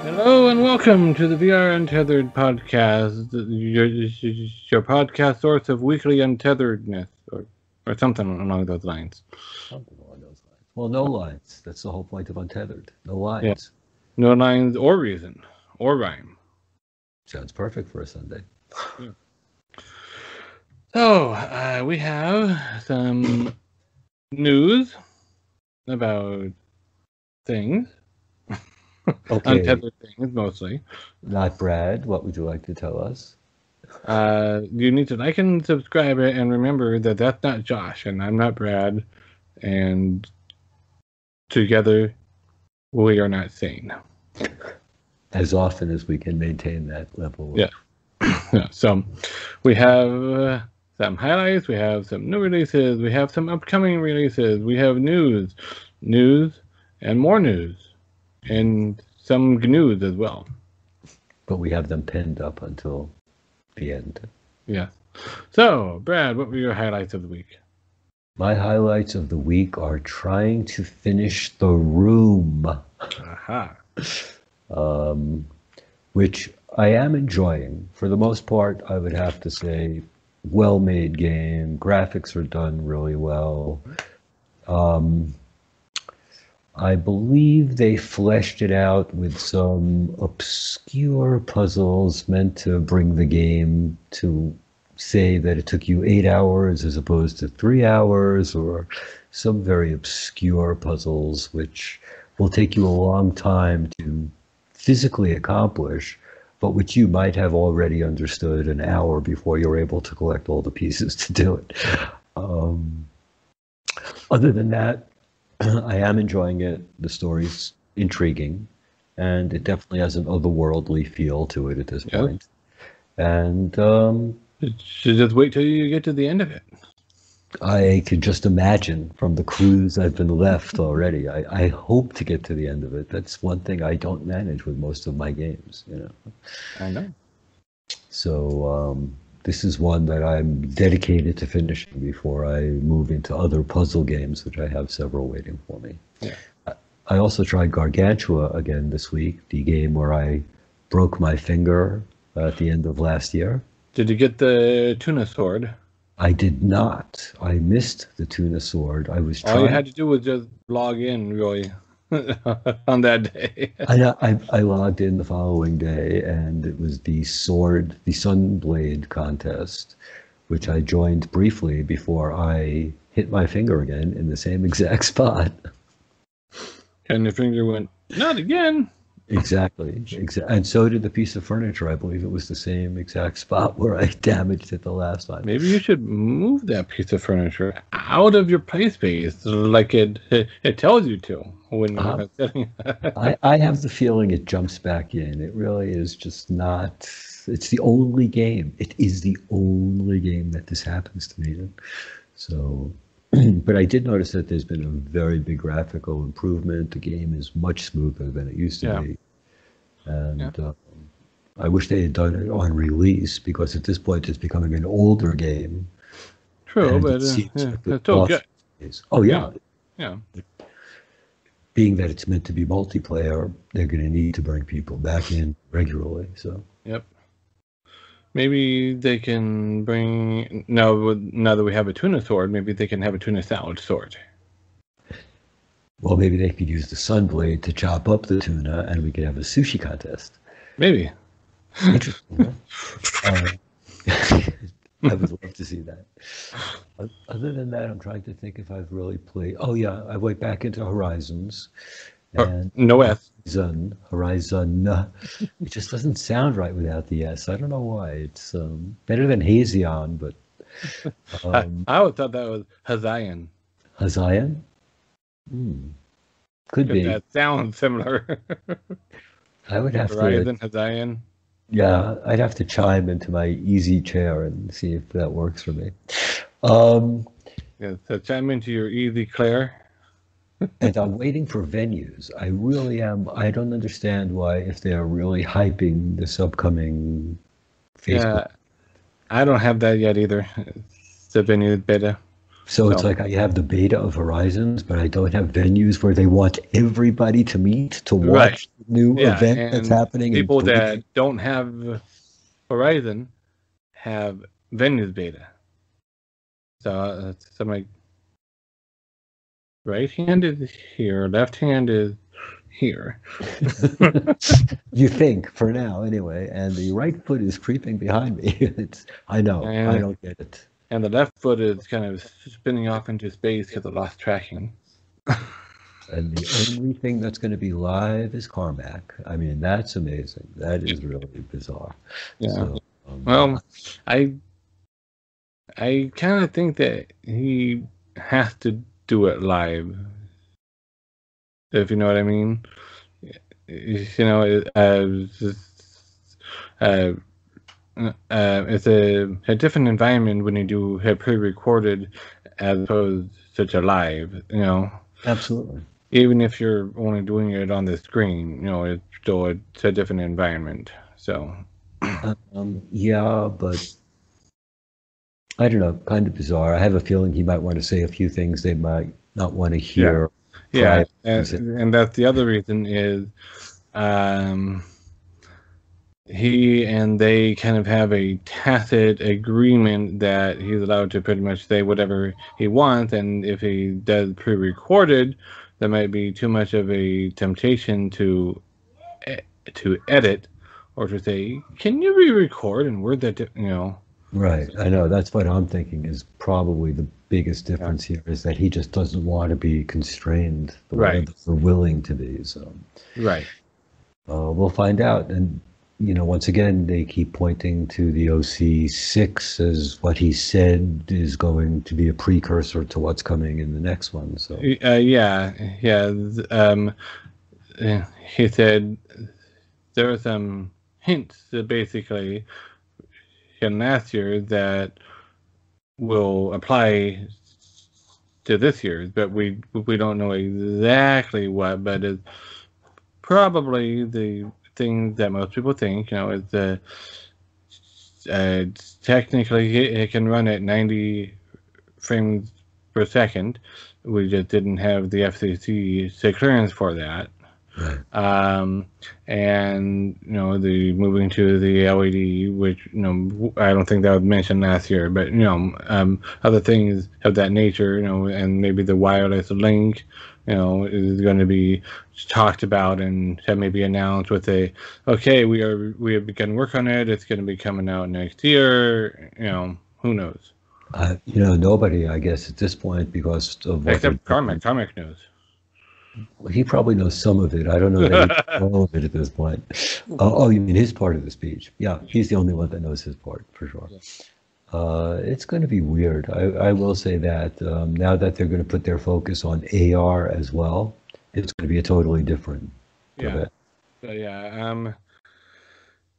Hello and welcome to the VR Untethered podcast, your podcast source of weekly untetheredness, or something along those lines. Something along those lines. Well, no lines. That's the whole point of Untethered. No lines. Yeah. No lines or reason or rhyme. Sounds perfect for a Sunday. Yeah. So, we have some news about things. Okay. Untethered things, mostly. Not Brad. What would you like to tell us? You need to like and subscribe it, and remember that that's not Josh, and I'm not Brad, and together we are not sane. As often as we can maintain that level. Yeah. Yeah. So we have some highlights, we have some new releases, we have some upcoming releases, we have news, and more news. And some GNUs as well. But we have them pinned up until the end. Yes. So, Brad, what were your highlights of the week? My highlights of the week are trying to finish The Room. Aha. Which I am enjoying. For the most part, I would have to say, well-made game. Graphics are done really well. I believe they fleshed it out with some obscure puzzles meant to bring the game to say that it took you 8 hours as opposed to 3 hours, or some very obscure puzzles which will take you a long time to physically accomplish, but which you might have already understood an hour before you're able to collect all the pieces to do it. Other than that, I am enjoying it. The story's intriguing, and it definitely has an otherworldly feel to it at this point. And you should just wait till you get to the end of it. I can just imagine from the clues I've been left already. I hope to get to the end of it. That's one thing I don't manage with most of my games, you know. I know. So this is one that I'm dedicated to finishing before I move into other puzzle games, which I have several waiting for me. Yeah. I also tried Gargantua again this week, the game where I broke my finger at the end of last year. Did you get the tuna sword? I did not. I missed the tuna sword. I was trying. All you had to do was just log in, really, on that day. I logged in the following day, and it was the Sunblade contest, which I joined briefly before I hit my finger again in the same exact spot. And your finger went, not again. Exactly. And so did the piece of furniture. I believe it was the same exact spot where I damaged it the last time. Maybe you should move that piece of furniture out of your play space, like it tells you to. When I have the feeling it jumps back in. It really is just not. It's the only game. It is the only game that this happens to me in. So, but I did notice that there's been a very big graphical improvement. The game is much smoother than it used to be. And I wish they had done it on release, because at this point it's becoming an older game. True, but it's still good. Oh, yeah. Yeah. Being that it's meant to be multiplayer, they're going to need to bring people back in regularly. So. Yep. Maybe they can bring, now that we have a tuna sword, maybe they can have a tuna salad sword. Well, maybe they could use the Sunblade to chop up the tuna, and we could have a sushi contest. Maybe. Interesting, huh? I would love to see that. Other than that, I'm trying to think if I've really played. Oh, yeah, I went back into Horizons. And no S. Horizon. It just doesn't sound right without the S. I don't know why. It's better than Hazion, but... I always thought that was Hazion. Hazion? Could be. That sounds similar. I would have Horizon, Hazion. Yeah, I'd have to chime into my easy chair and see if that works for me. Yeah, so chime into your easy Claire. And I'm waiting for venues. I really am. I don't understand why, if they're really hyping this upcoming Facebook. Yeah, I don't have that yet either. the venue beta. So it's like I have the beta of Horizons, but I don't have venues where they want everybody to meet to watch the new event that's happening. People that don't have Horizon have venues beta. So my right hand is here, left hand is here. You think for now, anyway, and the right foot is creeping behind me. I know, I don't get it. And the left foot is kind of spinning off into space because it lost tracking. And the only thing that's going to be live is Carmack. I mean, that's amazing. That is really bizarre. Yeah. So, well, I kind of think that he has to do it live. If you know what I mean. You know, it's a different environment when you do have pre-recorded as opposed to live. You know. Absolutely. Even if you're only doing it on the screen, you know, it's a different environment. So, yeah, but I don't know, kind of bizarre. I have a feeling he might want to say a few things they might not want to hear. Yeah, and that's the other reason is he and they kind of have a tacit agreement that he's allowed to pretty much say whatever he wants, and if he does pre-recorded, there might be too much of a temptation to edit or to say, can you re-record and word that, you know. Right, I know, that's what I'm thinking is probably the biggest difference here is that he just doesn't want to be constrained the way that we're willing to be. So we'll find out. And you know, once again, they keep pointing to the OC6 as what he said is going to be a precursor to what's coming in the next one. So he said there are some hints that basically in last year that will apply to this year's, but we don't know exactly what, but it's probably the thing that most people think, you know, is technically it can run at 90 frames per second. We just didn't have the FCC clearance for that. Right. And you know, the moving to the LED, which, you know, I don't think that was mentioned last year, but you know, other things of that nature, you know, and maybe the wireless link, you know, is going to be talked about and maybe announced with okay, we have begun work on it. It's going to be coming out next year. You know, who knows? You know, nobody, I guess, at this point, because of what except Carmack knows. He probably knows some of it. I don't know that he knows all of it at this point. Oh, you mean his part of the speech? Yeah, he's the only one that knows his part, for sure. It's going to be weird. I will say that now that they're going to put their focus on AR as well, it's going to be a totally different event.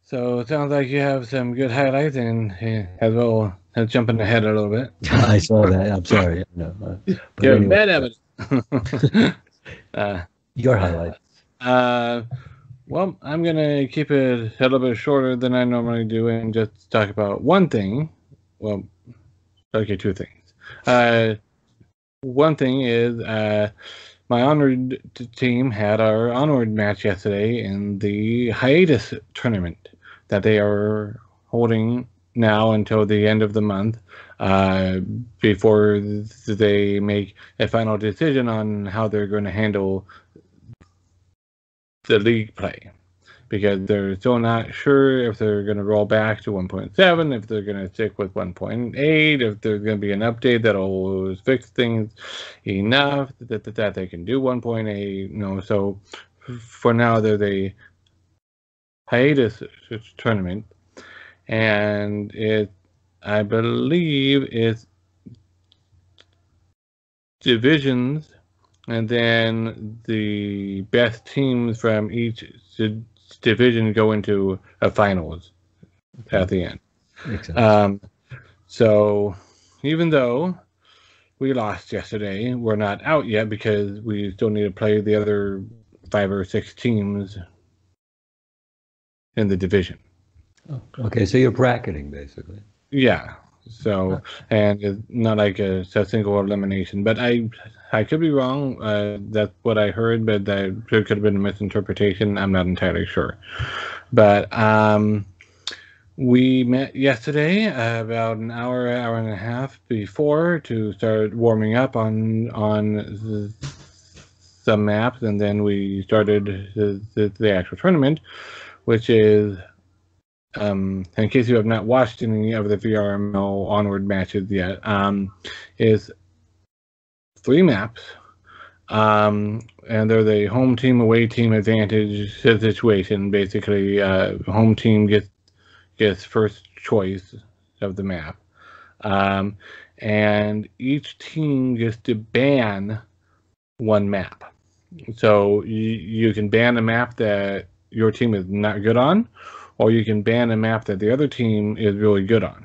So it sounds like you have some good highlights, and as well as jumping ahead a little bit. I saw that. I'm sorry. No, but you're anyway. Bad at it. Your highlights. Well, I'm going to keep it a little bit shorter than I normally do and just talk about one thing. Well, okay, two things. One thing is my Honored team had our Onward match yesterday in the hiatus tournament that they are holding now until the end of the month before they make a final decision on how they're going to handle the league play, because they're still not sure if they're going to roll back to 1.7, if they're going to stick with 1.8, if there's going to be an update that'll fix things enough that they can do 1.8. You know, so for now there's a hiatus tournament, and I believe it's divisions, and then the best teams from each division go into a finals at the end. So even though we lost yesterday, we're not out yet because we still need to play the other 5 or 6 teams in the division. Oh, okay, so you're bracketing basically. Yeah. So, and it's not like a single elimination. But I could be wrong. That's what I heard, but that could have been a misinterpretation. I'm not entirely sure. But we met yesterday about an hour and a half before to start warming up on some maps, and then we started the actual tournament, which is, in case you have not watched any of the VRMO Onward matches yet, is 3 maps. And they're the home team, away team advantage situation. Basically, home team gets first choice of the map. And each team gets to ban 1 map. So you can ban a map that your team is not good on, or you can ban a map that the other team is really good on.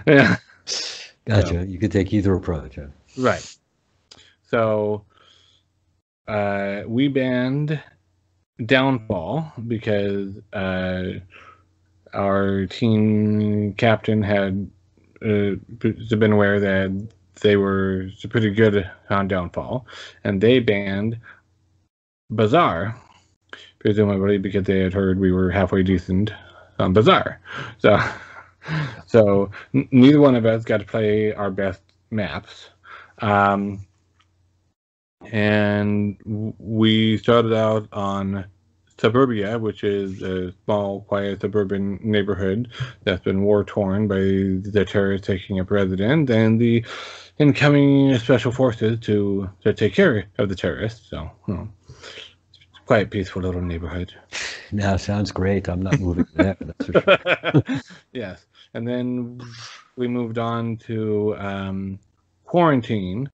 Yeah. Gotcha. So, you could take either approach. Huh? Right. So we banned Downfall because our team captain had been aware that they were pretty good on Downfall, and they banned Bazaar, presumably because they had heard we were halfway decent on Bazaar. So neither one of us got to play our best maps. And we started out on Suburbia, which is a small, quiet suburban neighborhood that's been war-torn by the terrorists taking up residence and the incoming special forces to take care of the terrorists. So, it's a quiet, peaceful little neighborhood. Now, sounds great. I'm not moving there, that's for sure. Yes. And then we moved on to Quarantine,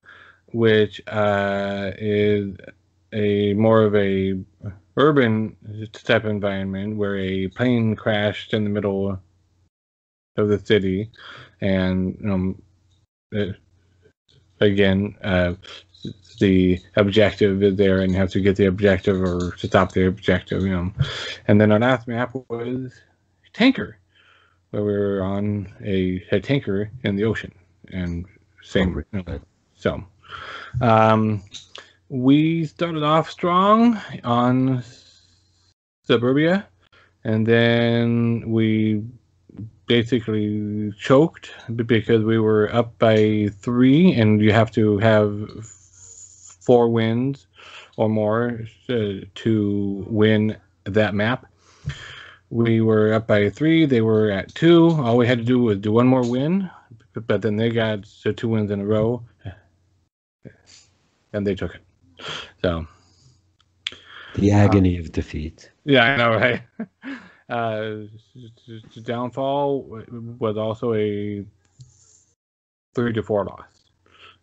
which is a more of a urban type environment where a plane crashed in the middle of the city, and again, the objective is there, and you have to get the objective or to stop the objective, And then our last map was Tanker, where we were on a tanker in the ocean, and same. So. We started off strong on Suburbia, and then we basically choked because we were up by 3, and you have to have 4 wins or more to win that map. We were up by 3, they were at 2. All we had to do was do 1 more win, but then they got 2 wins in a row, and they took it. So the agony of defeat. Yeah, I know, right? Downfall was also a 3-4 loss,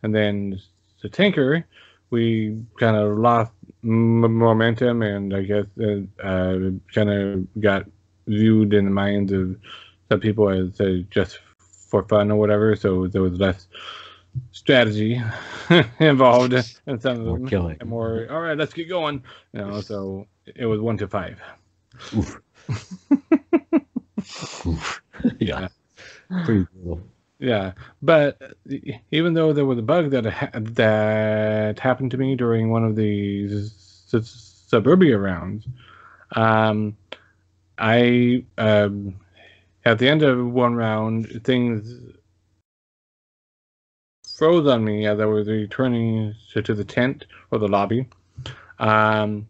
and then the Tanker, we kind of lost momentum, and I guess kind of got viewed in the minds of some people as just for fun or whatever. So there was less strategy involved in some of them. Killing. And more, all right, let's get going. So it was 1-5. Oof. Oof. Yeah. Pretty brutal. Yeah, but even though there was a bug that happened to me during one of these Suburbia rounds, I at the end of one round, things froze on me as I was returning to the tent or the lobby. And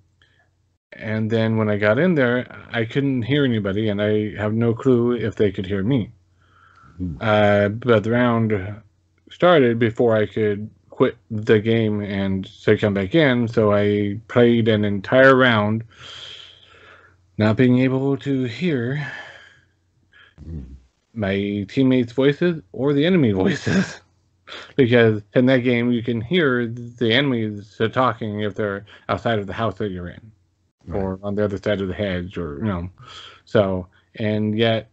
then when I got in there, I couldn't hear anybody, and I have no clue if they could hear me. But the round started before I could quit the game and come back in, so I played an entire round not being able to hear my teammates' voices or the enemy voices. Because in that game, you can hear the enemies talking if they're outside of the house that you're in, right, or on the other side of the hedge, or So, and yet,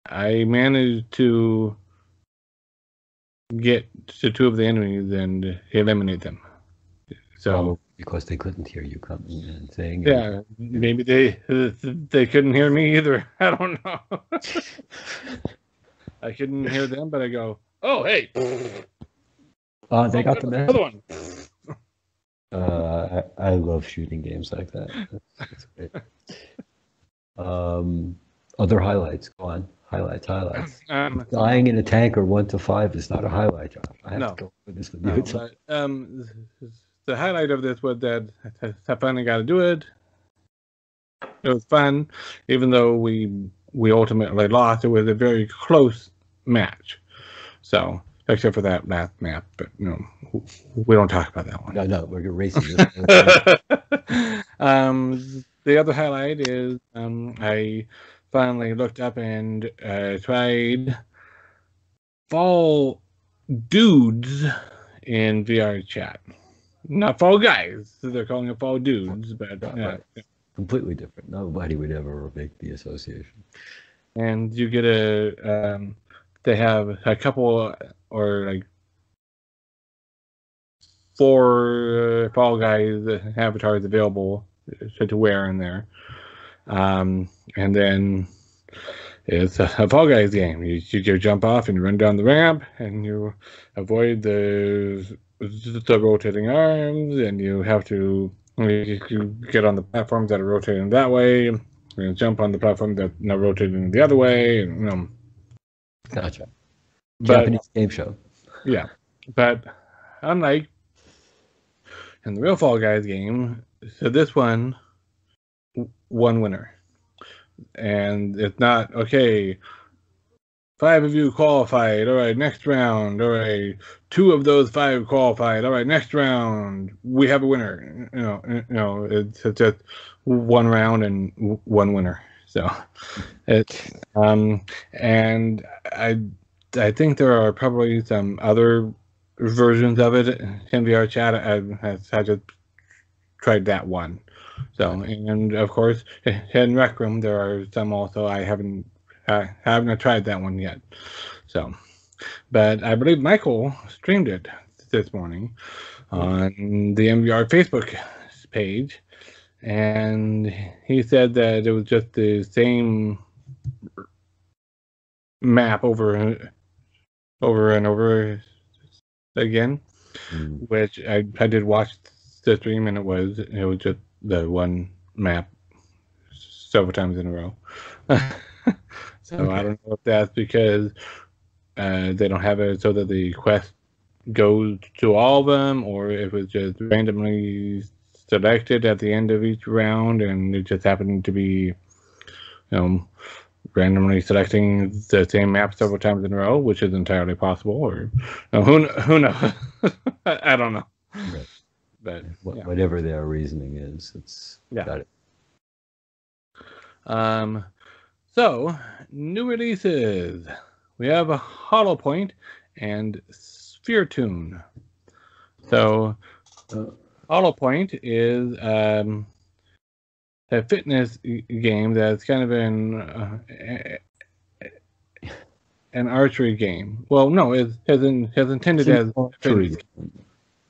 I managed to get to 2 of the enemies and eliminate them. So because they couldn't hear you coming and saying, yeah, maybe they couldn't hear me either. I don't know. I couldn't hear them, but I go, "Oh, hey!" They got the another message. one. I love shooting games like that. That's great. Other highlights. Go on. Highlights. Dying in a tanker 1 to 5 is not a highlight, Josh. I have to go over this with you. But, the highlight of this was that I finally got to do it. It was fun, even though we ultimately lost. It was a very close match. So, except for that last map, but we don't talk about that one. No, we're racing this. The other highlight is I finally looked up and tried Fall Dudes in VR chat. Not Fall Guys. They're calling it Fall Dudes, but right. Completely different. Nobody would ever make the association. And you get they have a couple or like 4 Fall Guys avatars available to wear in there. And then it's a Fall Guys game. You jump off and you run down the ramp and you avoid the rotating arms, and you have to you get on the platforms that are rotating that way and jump on the platform that's not rotating the other way. Gotcha. But, Japanese game show. Yeah. But unlike in the real Fall Guys game, so this one winner. And it's not, okay, 5 of you qualified, all right, next round, all right, 2 of those 5 qualified, all right, next round, we have a winner. It's just 1 round and 1 winner. So, and I think there are probably some other versions of it in VR chat. I just tried that one. So, and of course, in Rec Room, there are some also I haven't tried that one yet. So, but I believe Michael streamed it this morning on the MVR Facebook page, and he said that it was just the same map over and over again, which I did watch the stream, and it was just the one map several times in a row. So okay. I don't know if that's because they don't have it so that the quest goes to all of them, or if it's just randomly selected at the end of each round, and it just happened to be, randomly selecting the same map several times in a row, which is entirely possible. Or who knows? I don't know. Right. But whatever their reasoning is, got it. So new releases. We have a Holopoint and Toon. So Holopoint is a fitness game that's kind of an archery game. Well, no, it has intended as a fitness game.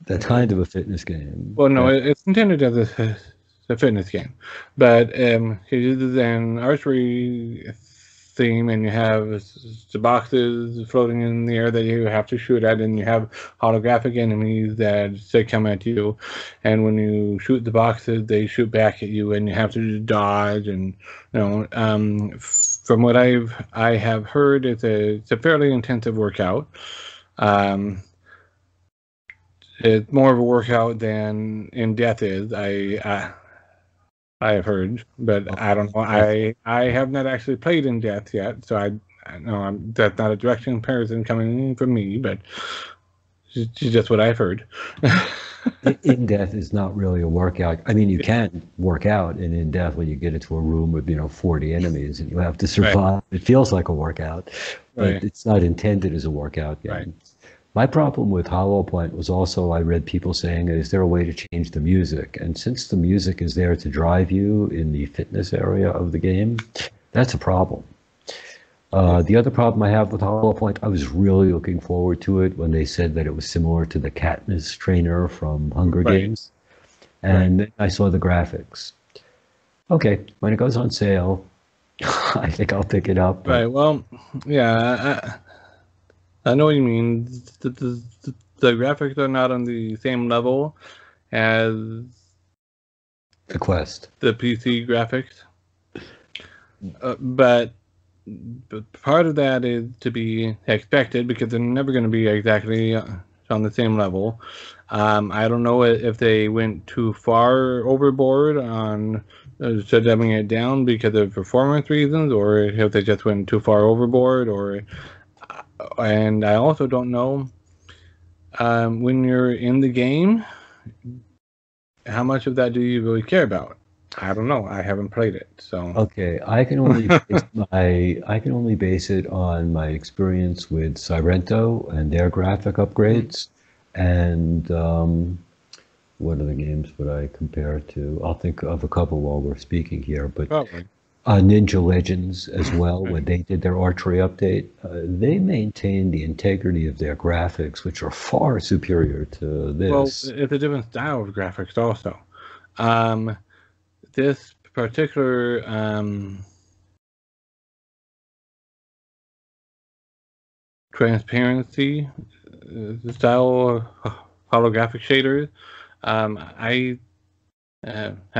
That's kind of a fitness game. Well, no, it's intended as a fitness game, but it uses an archery theme, and you have the boxes floating in the air that you have to shoot at, and you have holographic enemies that come at you, and when you shoot the boxes, they shoot back at you, and you have to dodge. And from what I have heard, it's a fairly intensive workout. It's more of a workout than In Death is. I have heard, but I don't know. I have not actually played In Death yet, so I know that's not a direct comparison coming from me, but it's just what I've heard. In Death is not really a workout. I mean, you can work out in Death when you get into a room with 40 enemies and you have to survive. Right. It feels like a workout, but it's not intended as a workout game. Right. My problem with Holopoint was also, I read people saying, is there a way to change the music? And since the music is there to drive you in the fitness area of the game, that's a problem. The other problem I have with Holopoint, I was really looking forward to it when they said that it was similar to the Katniss trainer from Hunger Games. And then I saw the graphics. Okay, when it goes on sale, I think I'll pick it up. But Right. Well, yeah, I know what you mean. The graphics are not on the same level as the Quest. the PC graphics, but part of that is to be expected because they're never going to be exactly on the same level. I don't know if they went too far overboard on dumbing it down because of performance reasons, or if they just went too far overboard, and I also don't know when you're in the game, how much of that do you really care about? I don't know. I haven't played it, so. Okay, I can only base it on my experience with Sirento and their graphic upgrades, and what other games would I compare to? I'll think of a couple while we're speaking here, but Probably. Ninja Legends as well, Right. when they did their archery update, they maintained the integrity of their graphics, which are far superior to Well, this. it's a different style of graphics also. This particular transparency style holographic shaders, I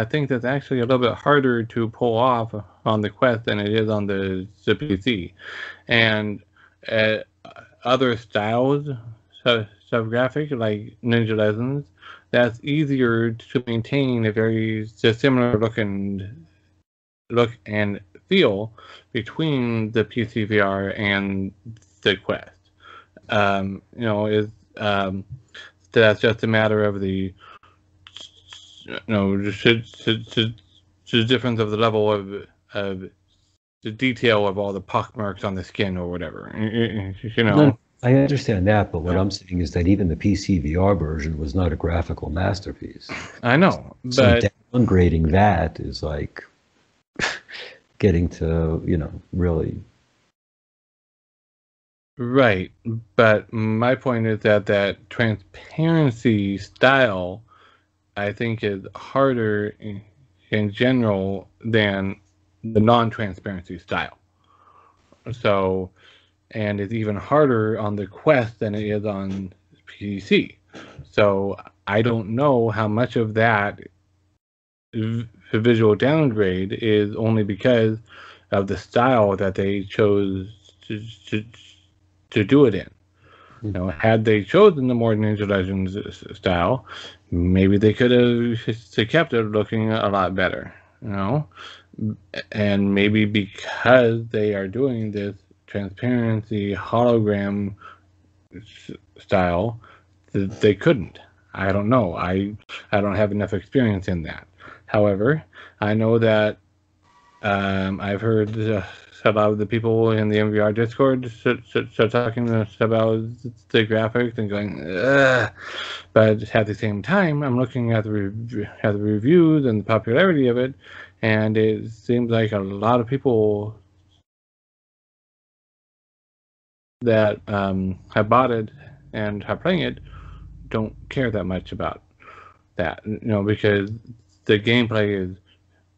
think that's actually a little bit harder to pull off on the Quest than it is on the PC. And other styles of graphic, like Ninja Legends, that's easier to maintain a very similar look and feel between the PC VR and the Quest. Is that's just a matter of the the difference of the level of the detail of all the pock marks on the skin or whatever. No, I understand that, but what Yeah. I'm saying is that even the PC VR version was not a graphical masterpiece. I know, So but downgrading that is like getting to, really. right. But my point is that transparency style, I think, is harder in general than the non-transparency style. So, and it's even harder on the Quest than it is on PC. So I don't know how much of that visual downgrade is only because of the style that they chose to, to do it in. Had they chosen the more Ninja Legends style, maybe they could have kept it looking a lot better. And maybe because they are doing this transparency hologram style, they couldn't. I don't know. I don't have enough experience in that. However, I know that I've heard a lot of the people in the MVR Discord start talking about the graphics and going, ugh. But at the same time, I'm looking at the reviews and the popularity of it, and it seems like a lot of people that have bought it and are playing it don't care that much about that, because the gameplay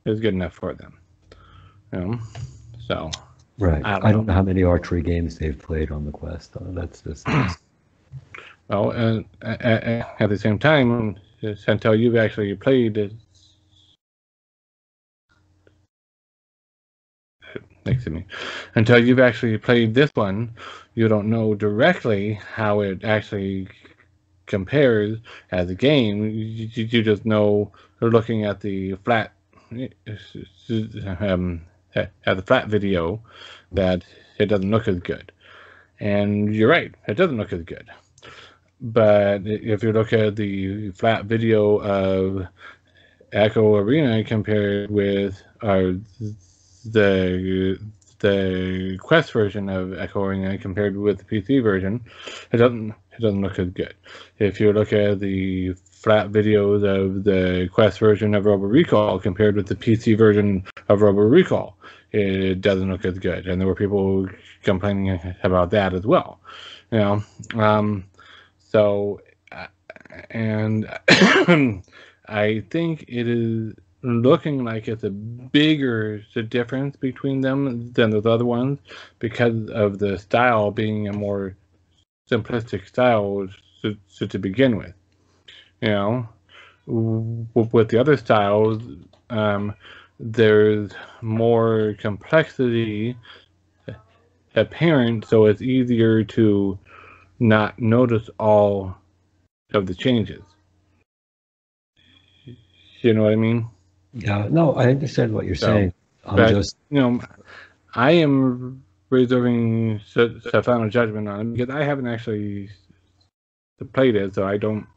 is good enough for them. So Right. I I don't don't know. know how many archery games they've played on the Quest. That's just Well, and at the same time, until you've actually played it next to me, until you've actually played this one, you don't know directly how it actually compares as a game. You just know looking at the flat at the flat video that it doesn't look as good. And you're right, it doesn't look as good. But if you look at the flat video of Echo Arena compared with the the Quest version of Echo Arena compared with the PC version, it doesn't look as good. If you look at the flat videos of the Quest version of Robo Recall compared with the PC version of Robo Recall, it doesn't look as good. And there were people complaining about that as well. So, and I think it is looking like it's a bigger difference between them than those other ones because of the style being a more simplistic style to begin with. You know, with the other styles, there's more complexity apparent, so it's easier to not notice all of the changes. You know what I mean? Yeah, no, I understand what you're saying. But, I am reserving final judgment on it because I haven't actually played it, so I don't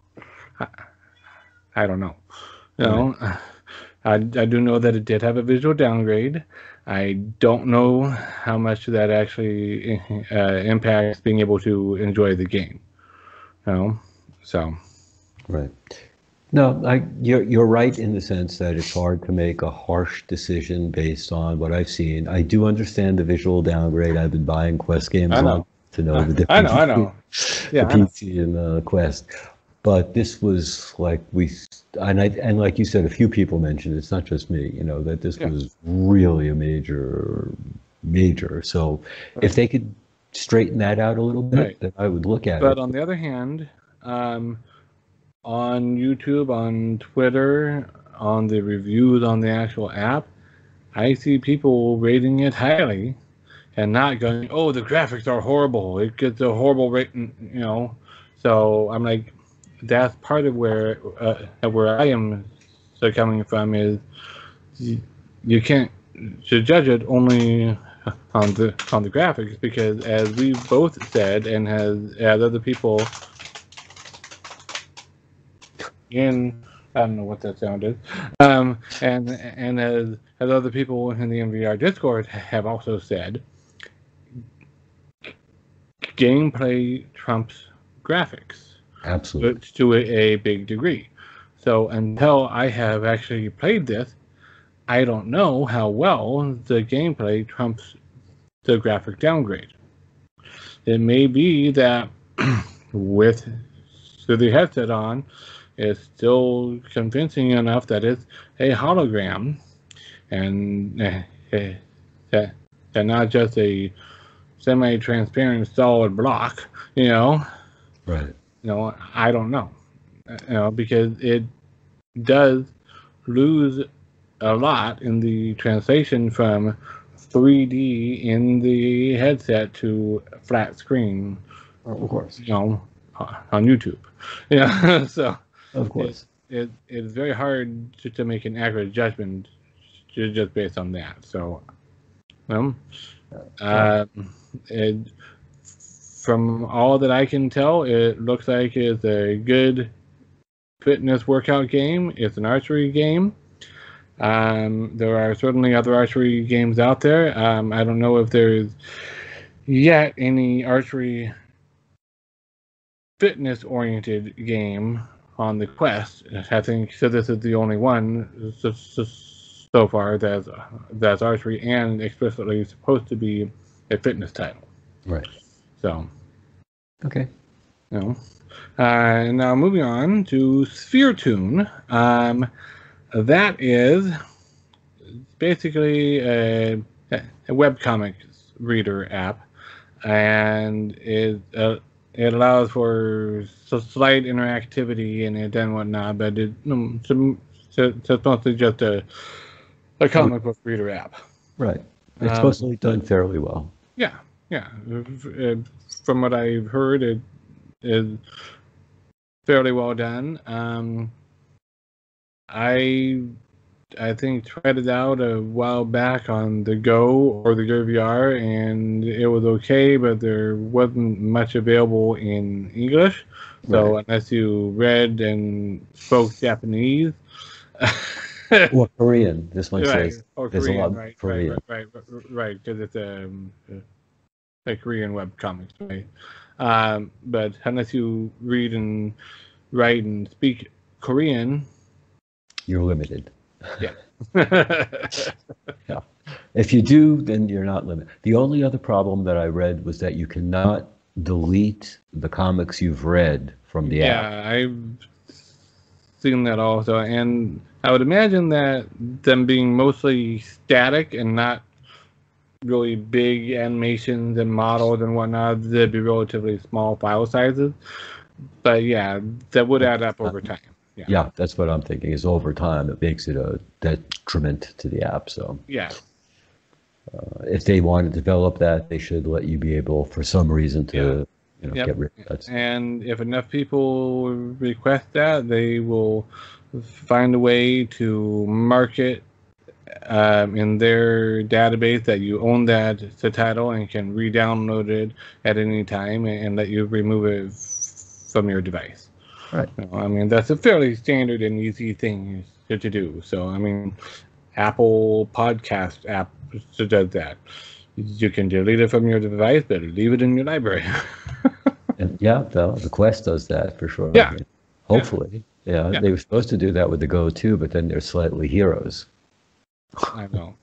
know. I do know that it did have a visual downgrade. I don't know how much that actually impacts being able to enjoy the game. So. Right. No, you're right in the sense that it's hard to make a harsh decision based on what I've seen. I do understand the visual downgrade. I've been buying Quest games long to know the difference I know. Yeah, the PC and the Quest. But this was like and like you said, a few people mentioned, it's not just me, that this was really a major. So if they could straighten that out a little bit, then I would look at it. But on the other hand, on YouTube, on Twitter, on the reviews on the actual app, I see people rating it highly and not going, oh, the graphics are horrible. It gets a horrible rating, So I'm like, that's part of where I am coming from is you can't judge it only on the graphics because as we both said and as other people in I don't know what that sound is, and as other people in the MVR Discord have also said, gameplay trumps graphics. Absolutely. To a big degree. So until I have actually played this, I don't know how well the gameplay trumps the graphic downgrade. It may be that with the headset on, it's still convincing enough that it's a hologram and not just a semi-transparent solid block, Right. I don't know. Because it does lose a lot in the translation from 3D in the headset to flat screen. Of course. On YouTube. Yeah. So. Of course. It is very hard to make an accurate judgment just based on that. So, from all that I can tell, it looks like it's a good fitness workout game. It's an archery game. There are certainly other archery games out there. I don't know if there's yet any archery fitness-oriented game on the Quest. I think so. This is the only one so far that's archery and explicitly supposed to be a fitness title. Right. So. Okay. Now moving on to Sphere Toon. That is basically a webcomics reader app, and it allows for slight interactivity and then whatnot, but it's mostly just a comic book reader app. Right. It's mostly done fairly well. Yeah. From what I've heard, it is fairly well done. I think tried it out a while back on the Go or the Go VR, and it was okay, but there wasn't much available in English. So unless you read and spoke Japanese. Or Korean, this one says. Or there's Korean, a lot of Korean. Right, because it's a Korean webcomics, right? But unless you read and write and speak Korean, you're limited. Yeah. Yeah. If you do, then you're not limited. The only other problem that I read was that you cannot delete the comics you've read from the app. Yeah, seen that also, and I would imagine that them being mostly static and not really big animations and models and whatnot, they'd be relatively small file sizes. But yeah, that would add up over time. Yeah. Yeah, that's what I'm thinking. Is over time it makes it a detriment to the app. So Yeah. if they want to develop that, they should let you be able, for some reason, to get rid of that. And if enough people request that, they will find a way to mark it in their database that you own that the title and can re-download it at any time and let you remove it from your device. Right. I mean, that's a fairly standard and easy thing to do. So, I mean, Apple Podcast app does that. You can delete it from your device, but leave it in your library. And yeah, the Quest does that for sure. Yeah. I mean, hopefully. Yeah, they were supposed to do that with the Go too, but then they're slightly heroes. I know.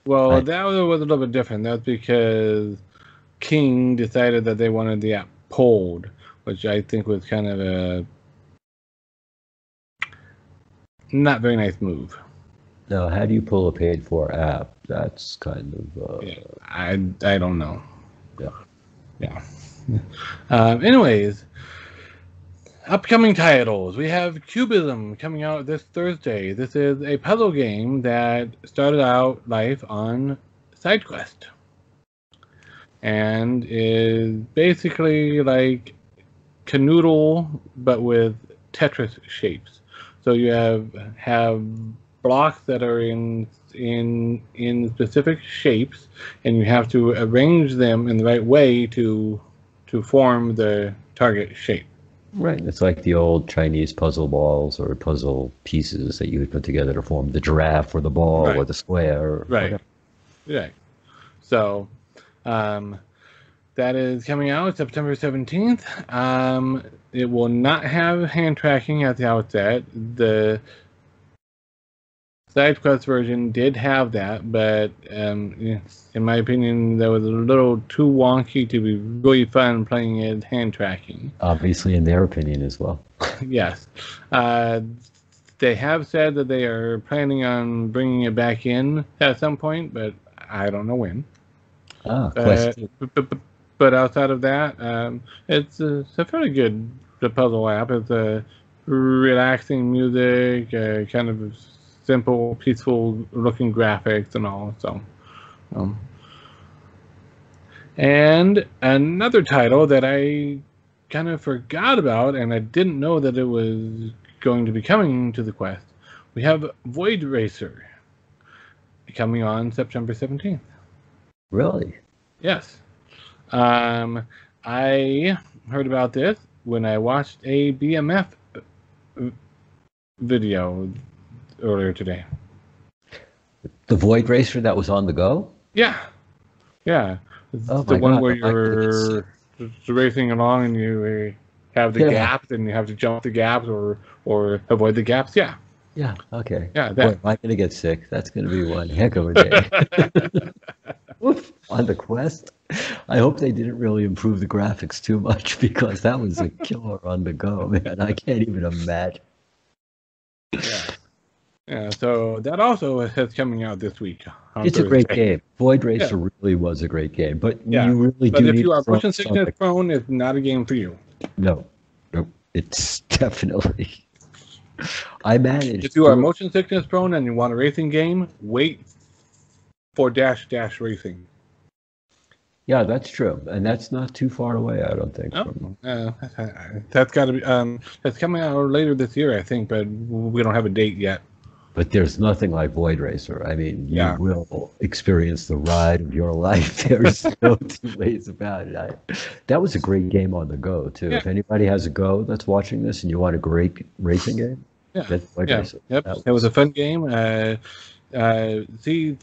Well, that was a little bit different. That's because King decided that they wanted the app pulled, which I think was kind of a not very nice move. Now, how do you pull a paid-for app? That's kind of... I don't know. Yeah. Anyways, upcoming titles. We have Cubism coming out this Thursday. This is a puzzle game that started out life on SideQuest. And is basically like Canoodle, but with Tetris shapes. So you have blocks that are in specific shapes, and you have to arrange them in the right way to form the target shape. Right. It's like the old Chinese puzzle balls or puzzle pieces that you would put together to form the giraffe or the ball or the square. Or right. Right. So that is coming out September 17th. It will not have hand tracking at the outset. The SideQuest version did have that, but in my opinion, that was a little too wonky to be really fun playing it hand tracking. Obviously, in their opinion as well. Yes. They have said that they are planning on bringing it back in at some point, but I don't know when. But outside of that, it's a fairly good puzzle app. It's a relaxing music, kind of simple, peaceful looking graphics and all. So, and another title that I kind of forgot about, and I didn't know that it was going to be coming to the Quest. We have Voidracer coming on September 17th. Really? Yes. I heard about this when I watched a BMF video earlier today. The Voidracer that was on the go? Yeah. It's the one where you're racing along and you have the gaps and you have to jump the gaps or avoid the gaps. Yeah. Yeah, okay. Yeah, Boy, am I going to get sick? That's going to be one heck of a day. On the Quest, I hope they didn't really improve the graphics too much, because that was a killer on the go, man. I can't even imagine. Yeah, so that also is coming out this week. It's Thursday. A great game. Voidracer really was a great game, but you really but do if need you are motion sickness prone, it's not a game for you. No, it's definitely. I managed. If you are motion sickness prone and you want a racing game, wait for Dash Racing. Yeah, that's true, and that's not too far away, I don't think. That's got to be. It's coming out later this year, I think, but we don't have a date yet. But there's nothing like Voidracer. I mean, you will experience the ride of your life. There's no two ways about it. That was a great game on the go, too. Yeah. If anybody has a go that's watching this and you want a great racing game, that's Voidracer. Yep. It was a fun game. See,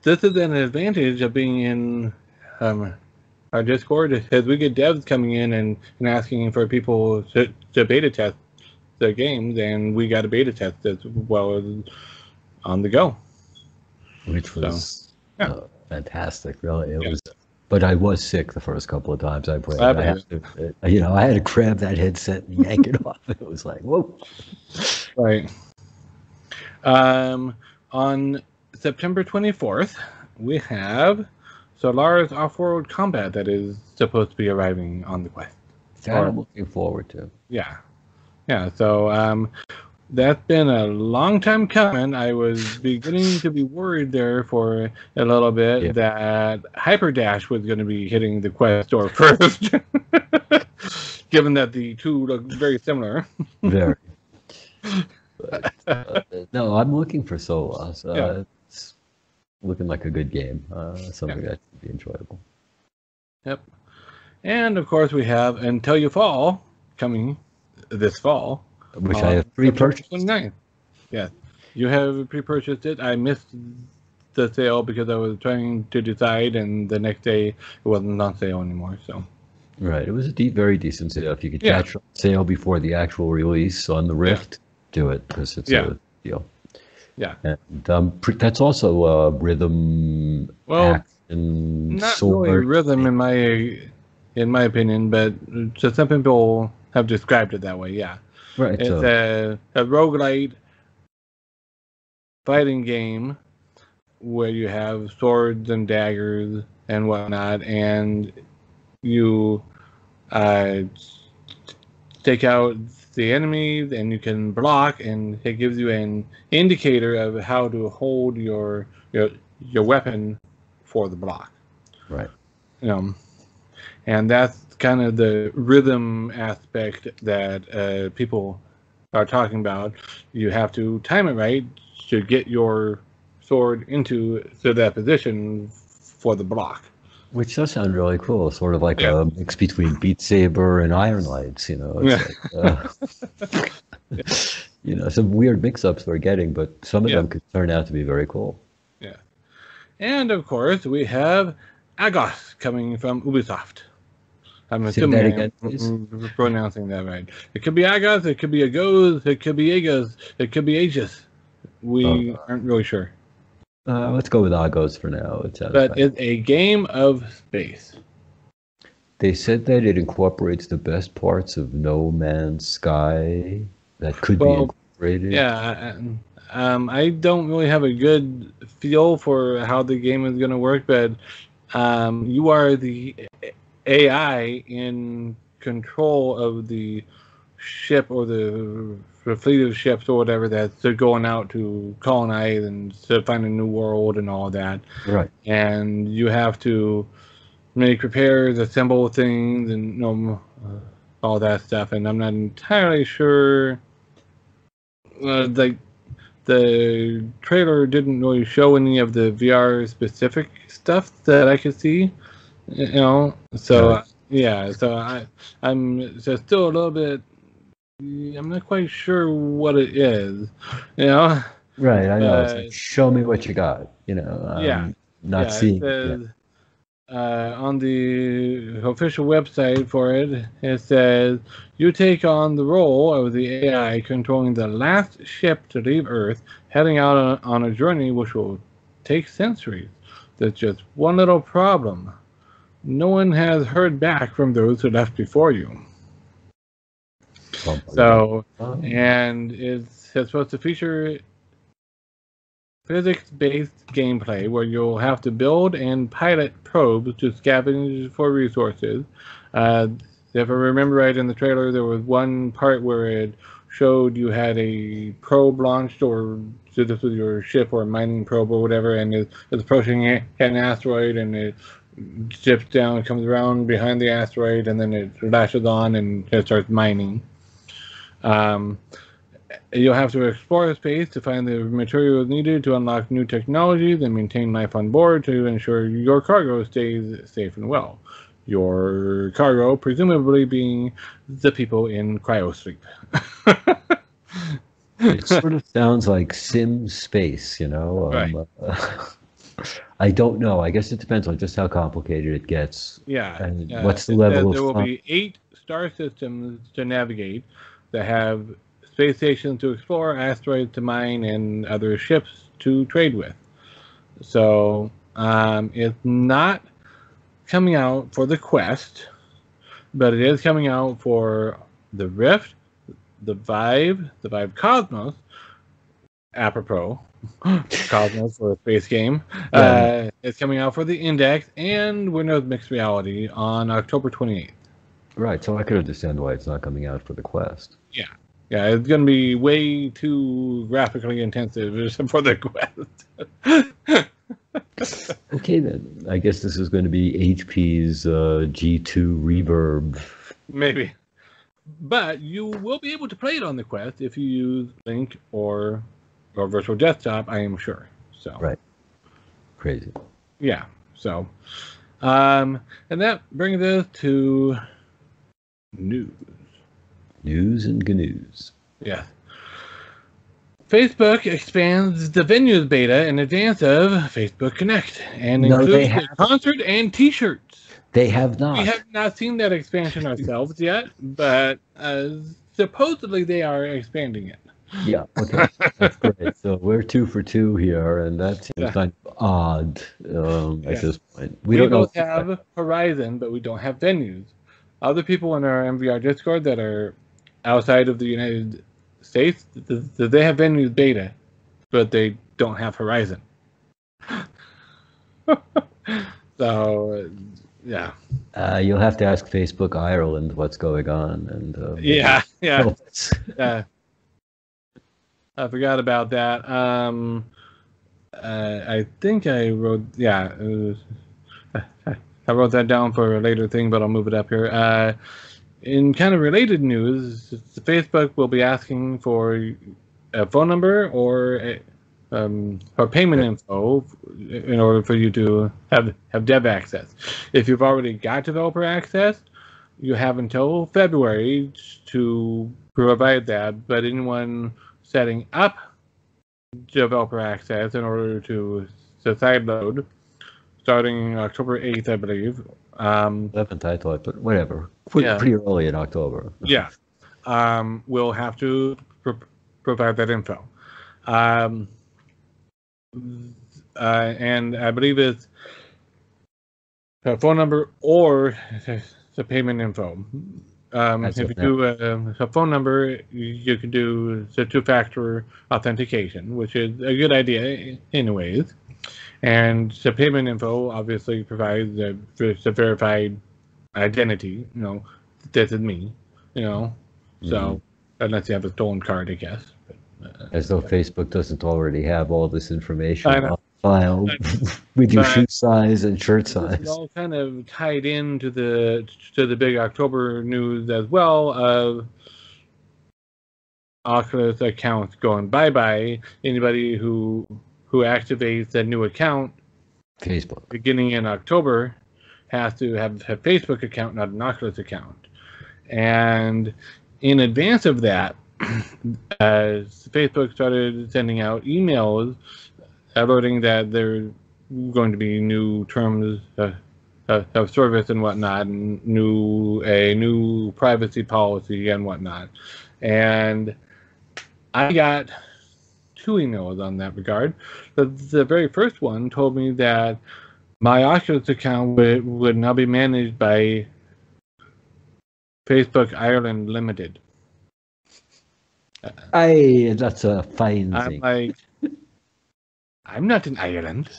this is an advantage of being in our Discord, as we get devs coming in and asking for people to beta test the games, and we got a beta test as well as on the go, which was fantastic. Really, it was But I was sick the first couple of times I played. I I had to, I had to grab that headset and yank it off. It was like, whoa. Right. On September 24th, we have Solar's Off-World Combat that is supposed to be arriving on the Quest. That I'm looking forward to. Yeah. So that's been a long time coming. I was beginning to be worried there for a little bit that Hyperdash was going to be hitting the Quest store first, given that the two look very similar. Very. But, no, I'm looking for Solar. It's looking like a good game. Something that should be enjoyable. Yep. And of course, we have Until You Fall coming this fall. Which I have pre-purchased. 29th. Yes. You have pre-purchased it. I missed the sale because I was trying to decide, and the next day it wasn't on sale anymore. So. Right. It was a very decent sale. If you could catch a sale before the actual release on the Rift, do it, because it's a deal. Yeah. And that's also a rhythm action not sword. really rhythm in my opinion, but just some people have described it that way. Yeah. Right. It's a roguelite fighting game where you have swords and daggers and whatnot, and you take out the enemies and you can block, and it gives you an indicator of how to hold your weapon for the block. Right. And that's kind of the rhythm aspect that people are talking about. You have to time it right to get your sword into that position for the block. Which does sound really cool. Sort of like a mix between Beat Saber and Iron Lights, It's like, some weird mix-ups we're getting, but some of them could turn out to be very cool. Yeah. And of course, we have Agos coming from Ubisoft. I'm assuming I'm pronouncing that right. It could be Agos, it could be Agos, it could be Agos, it could be Aegis. We aren't really sure. Let's go with Agos for now. But it's a game of space. They said that it incorporates the best parts of No Man's Sky that could be incorporated. Yeah, I don't really have a good feel for how the game is going to work, but you are the AI in control of the ship or the fleet of ships or whatever that's going out to colonize and to find a new world and all that. Right. And you have to make repairs, assemble things, and all that stuff. And I'm not entirely sure. The trailer didn't really show any of the VR specific stuff that I could see. So so I'm just still a little bit. I'm not quite sure what it is. Right, I know. It's like, show me what you got. Not seeing it. On the official website for it, it says you take on the role of the AI controlling the last ship to leave Earth, heading out on a journey which will take centuries. There's just one little problem. No one has heard back from those who left before you. So, and it's supposed to feature physics-based gameplay where you'll have to build and pilot probes to scavenge for resources. If I remember right in the trailer, there was one part where it showed you had a probe launched, or so this was your ship or a mining probe or whatever, and it's approaching an asteroid, and it zips down, comes around behind the asteroid, and then it lashes on and it starts mining. You'll have to explore space to find the materials needed to unlock new technologies and maintain life on board to ensure your cargo stays safe and well. Your cargo, presumably being the people in cryosleep. It sort of sounds like Sim Space, Right. I don't know. I guess it depends on just how complicated it gets. Yeah. And what's the level of... There will be 8 star systems to navigate that have space stations to explore, asteroids to mine, and other ships to trade with. So it's not coming out for the Quest, but it is coming out for the Rift, the Vive Cosmos, apropos, Cosmos for a space game. Yeah. It's coming out for the Index and Windows Mixed Reality on October 28th. Right, so I could understand why it's not coming out for the Quest. Yeah, it's going to be way too graphically intensive for the Quest. Okay, then. I guess this is going to be HP's G2 Reverb. Maybe. But you will be able to play it on the Quest if you use Link or Virtual Desktop, I am sure. So Right. Crazy. Yeah. So, and that brings us to news. News and GNews. Yeah. Facebook expands the venues beta in advance of Facebook Connect and includes a concert and T-shirts. They have not. We have not seen that expansion ourselves yet, but supposedly they are expanding it. Yeah, okay. That's great. So we're 2 for 2 here, and that seems kind of odd at this point. We don't both have Horizon, but we don't have venues. Other people in our MVR Discord that are outside of the United States, they have venues beta, but they don't have Horizon. So, yeah. You'll have to ask Facebook Ireland what's going on. And yeah. I forgot about that. I think I wrote, I wrote that down for a later thing, but I'll move it up here. In kind of related news, Facebook will be asking for a phone number or payment info in order for you to have dev access. If you've already got developer access, you have until February to provide that, but anyone setting up developer access in order to sideload, starting October 8th, I believe. 11th, I thought, but whatever. Pretty early in October. Yeah. We'll have to provide that info. And I believe it's a phone number or the payment info. If you do a phone number, you can do the two-factor authentication, which is a good idea anyways. And the payment info obviously provides the verified identity, this is me, so unless you have a stolen card, I guess. But, as though Facebook doesn't already have all this information on file with your shoe size and shirt size. It's all kind of tied into the big October news as well of Oculus accounts going bye-bye. Anybody who activates a new account Facebook beginning in October has to have a Facebook account, not an Oculus account. And in advance of that, as Facebook started sending out emails alerting that there are going to be new terms of service and whatnot, and a new privacy policy and whatnot. And I got 2 emails on that regard. The very first one told me that my Oculus account would now be managed by Facebook Ireland Limited. That's a fine I'm thing. like, I'm not in Ireland.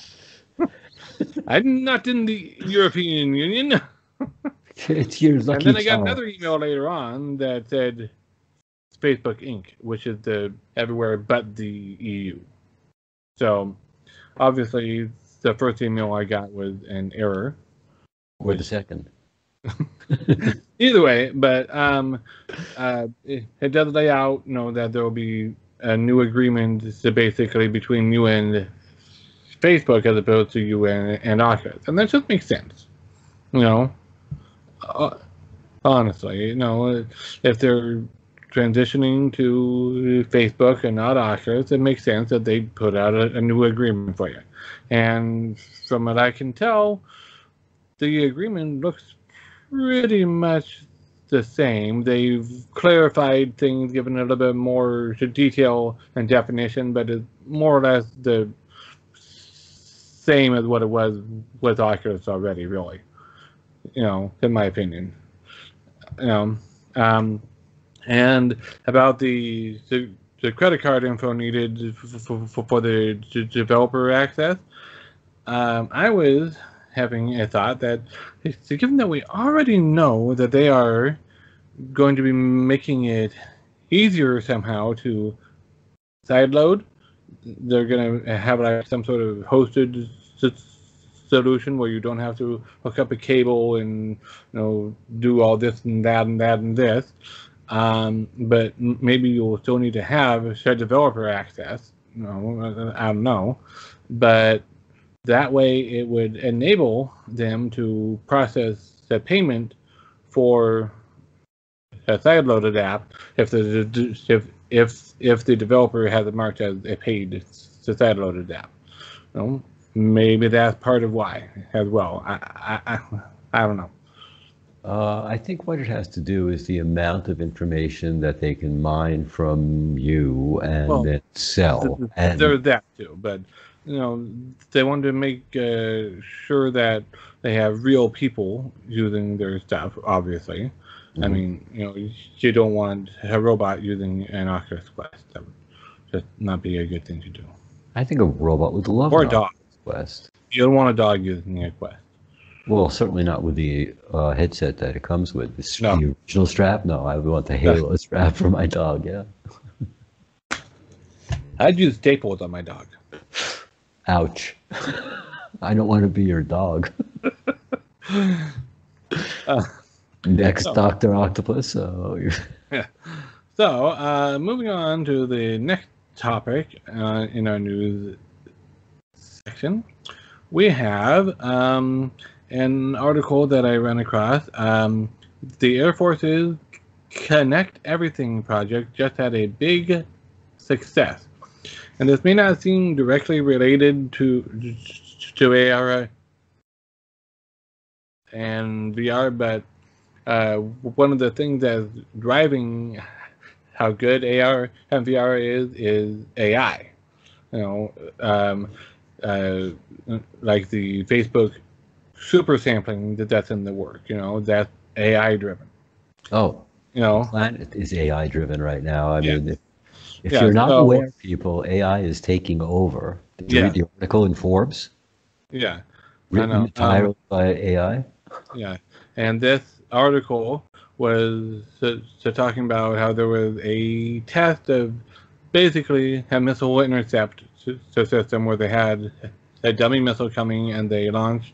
I'm not in the European Union. It's your lucky And then I got another email later on that said Facebook Inc., which is the everywhere but the EU. So obviously the first email I got was an error. Or the second. Either way, but it does lay out, that there will be a new agreement basically between you and Facebook as opposed to you and Oculus, and that just makes sense. Honestly, if they're transitioning to Facebook and not Oculus, it makes sense that they put out a new agreement for you. And from what I can tell, the agreement looks pretty much the same. They've clarified things, given a little bit more detail and definition, but it's more or less the same as what it was with Oculus already, really. in my opinion. You know, and about the credit card info needed for the developer access. I was having a thought that, given that we already know that they are going to be making it easier somehow to sideload, they're going to have like some sort of hosted solution where you don't have to hook up a cable and do all this and that and that and this. But maybe you'll still need to have shared developer access. I don't know, but that way it would enable them to process the payment for a sideloaded app if the developer has it marked as a paid sideloaded app. Maybe that's part of why as well. I don't know. I think what it has to do is the amount of information that they can mine from you and then sell. There's that too, but they want to make sure that they have real people using their stuff. Obviously, I mean, you don't want a robot using an Oculus Quest. That would just not be a good thing to do. I think a robot would love or a dog. Quest. You don't want a dog using a Quest. Well, certainly not with the headset that it comes with. No. The original strap? No, I would want the Halo strap for my dog, yeah. I'd use staples on my dog. Ouch. I don't want to be your dog. Next, Dr. Octopus. Yeah. So, moving on to the next topic in our news section, we have an article that I ran across. The Air Force's Connect Everything project just had a big success. And this may not seem directly related to AR and VR, but one of the things that's driving how good AR and VR is AI. Like the Facebook super sampling that's in the work. That's AI driven. Oh, the planet is AI driven right now. I mean, if Yeah, you're not so, aware, people, AI is taking over. Did you read the article in Forbes? Yeah. Written entirely by AI? Yeah. And this article was talking about how there was a test of basically a missile intercept system where they had a dummy missile coming and they launched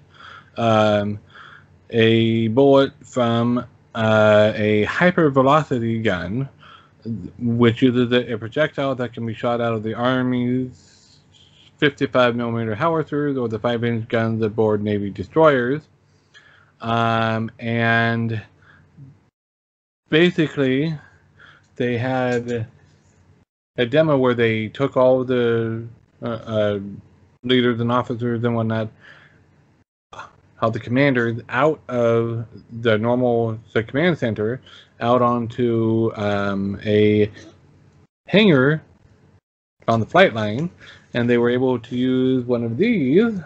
a bullet from a hypervelocity gun, which uses a projectile that can be shot out of the Army's 55mm howitzers or the 5-inch guns aboard Navy destroyers. And basically, they had a demo where they took all the leaders and officers and whatnot, how the commanders out of the command center out onto a hangar on the flight line, and they were able to use one of these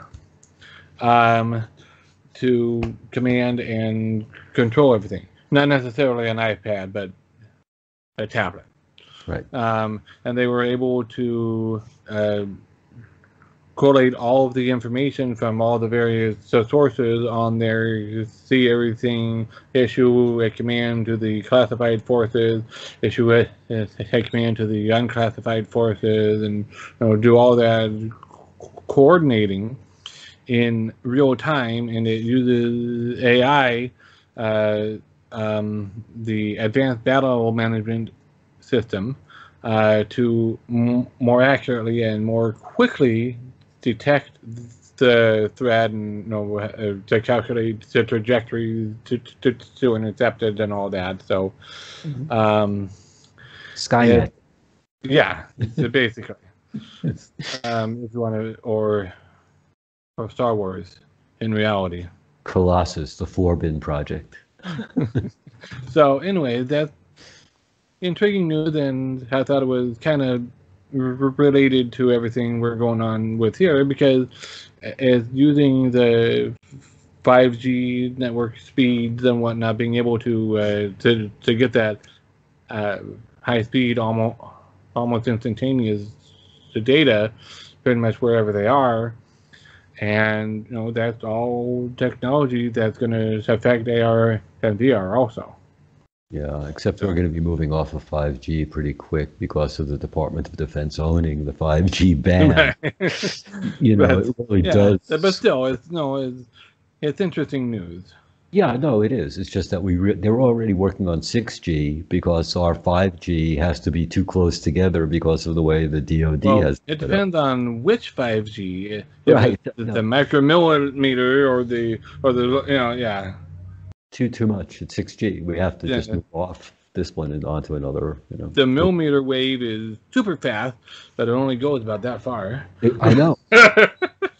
to command and control everything. Not necessarily an iPad, but a tablet. Right. And they were able to collate all of the information from all the various sources on there, see everything, issue a command to the classified forces, issue a command to the unclassified forces, and do all that coordinating in real time. And it uses AI, the Advanced Battle Management System, to more accurately and more quickly detect the threat and to calculate the trajectory to intercept it and all that. So, Skynet. Basically, if you want to, or Star Wars in reality. Colossus, the Forbin project. So anyway, that's intriguing news, and I thought it was kind of related to everything we're going on with here, because it's using the 5G network speeds and whatnot, being able to get that high speed, almost instantaneous data, pretty much wherever they are. And that's all technology that's going to affect AR and VR also. Yeah, except we're going to be moving off of 5G pretty quick because of the Department of Defense owning the 5G ban. It really does. But still, it's interesting news. Yeah, no, it is. It's just that they're already working on 6G because our 5G has to be too close together because of the way the DoD has. It depends on which 5G, right? The micromillimeter or the yeah. Too much. It's 6G. We have to just move off this one and onto another. The millimeter wave is super fast, but it only goes about that far. I know.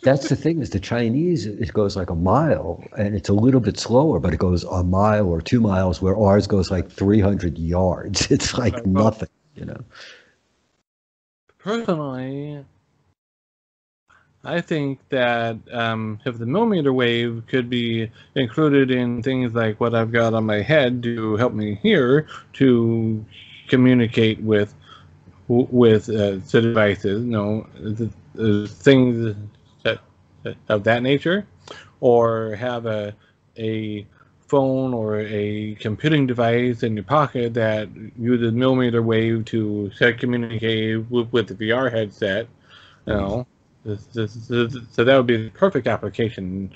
That's the thing, is the Chinese, it goes like a mile, and it's a little bit slower, but it goes a mile or 2 miles, where ours goes like 300 yards. It's like nothing, Personally, I think that if the millimeter wave could be included in things like what I've got on my head to help me hear, to communicate with the devices, things of that nature, or have a phone or a computing device in your pocket that uses millimeter wave to communicate with the VR headset, so that would be the perfect application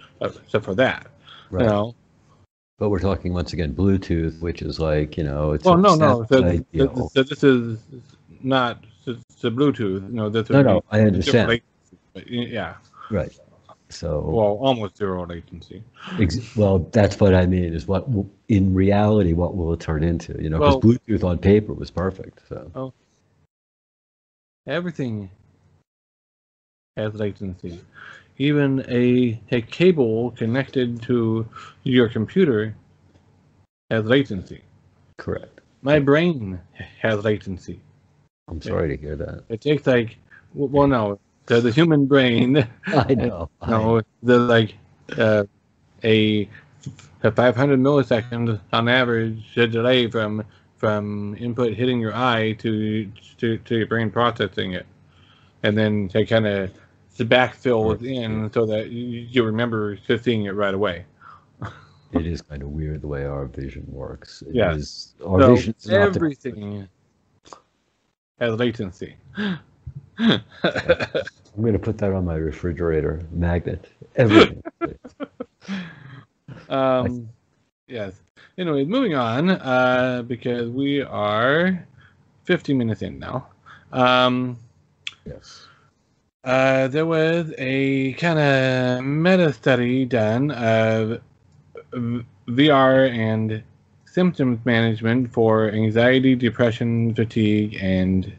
for that. Right. But we're talking once again Bluetooth, which is like it's. Well, no. So this is not the Bluetooth. No, I understand. Yeah. Right. So. Well, almost zero latency. Well, that's what I mean. Is what in reality, what will it turn into? Because Bluetooth on paper was perfect. So. Everything has latency. Even a cable connected to your computer has latency. Correct. My brain has latency I'm sorry to hear that. It takes no, the human brain. I know. There's like a 500 milliseconds on average delay from input hitting your eye to your brain processing it, and then they kind of backfill within so that you remember seeing it right away. It is kind of weird the way our vision works. Our vision is everything has latency. I'm going to put that on my refrigerator magnet. Everything. Yes. Anyway, moving on, because we are 50 minutes in now. Yes. There was a kind of meta study done of VR and symptoms management for anxiety, depression, fatigue, and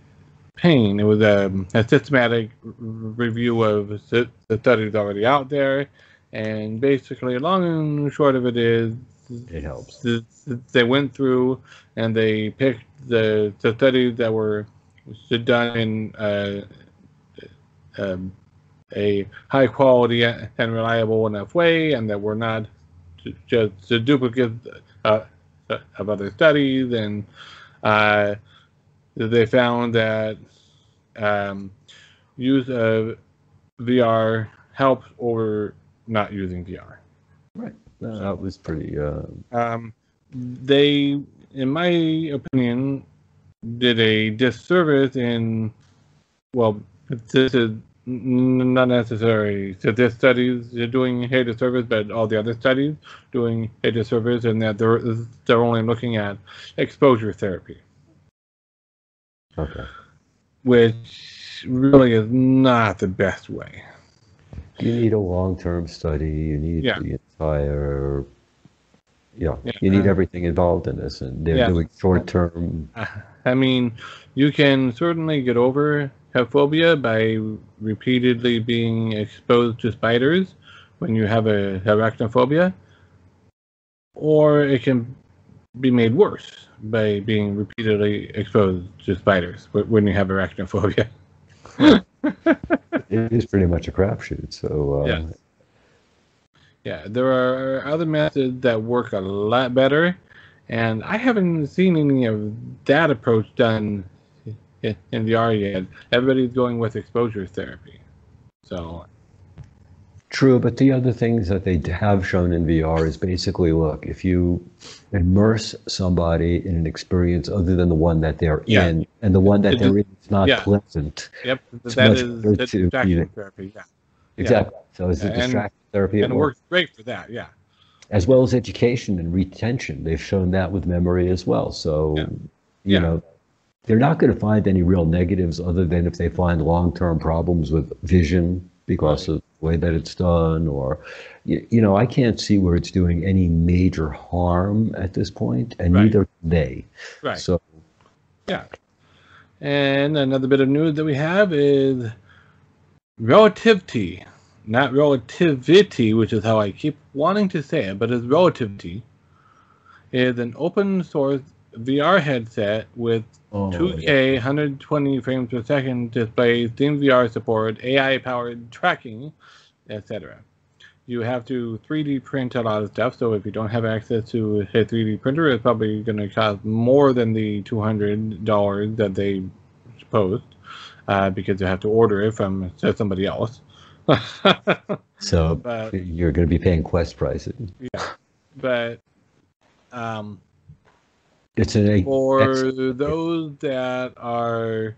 pain. It was a systematic review of the studies already out there, and basically, long and short of it is, it helps. They went through and they picked the studies that were done in a high quality and reliable enough way, and that were not just a duplicate of other studies, and they found that use of VR helps over not using VR. Right. That was pretty. They, in my opinion, did a disservice in. Well, this is not necessary. So this studies are doing a disservice, but all the other studies doing a disservice, and that they're only looking at exposure therapy. Okay. Which really is not the best way. You need a long-term study. You need the entire. You need everything involved in this, and they're doing short-term. I mean, you can certainly get over phobia by repeatedly being exposed to spiders when you have arachnophobia, or it can be made worse by being repeatedly exposed to spiders when you have arachnophobia. It is pretty much a crapshoot. So Yeah, there are other methods that work a lot better, and I haven't seen any of that approach done in VR yet. Everybody's going with exposure therapy. So, True, but the other things that they have shown in VR is basically, look, if you immerse somebody in an experience other than the one that they're yeah, in, and the one that they're in is not yeah, pleasant, yep, it's that much is better the to, you know, distraction therapy. Yeah, yeah, exactly. So it's a and distraction therapy at and it work, works great for that. Yeah, as well as education and retention. They've shown that with memory as well. yeah, So, you yeah, know, they're not going to find any real negatives other than if they find long-term problems with vision because right, of the way that it's done, or, you know, I can't see where it's doing any major harm at this point, and right, neither can they. right. So, Yeah, and another bit of news that we have is relativity, not relativity, which is how I keep wanting to say it, but it's relativity, is an open source VR headset with oh, yeah. 2K 120 frames per second display, Steam VR support, AI powered tracking, etc. You have to 3D print a lot of stuff, so if you don't have access to a 3D printer, it's probably going to cost more than the $200 that they post, because you have to order it from somebody else. So But you're going to be paying Quest pricing. yeah, but um, It's an for those that are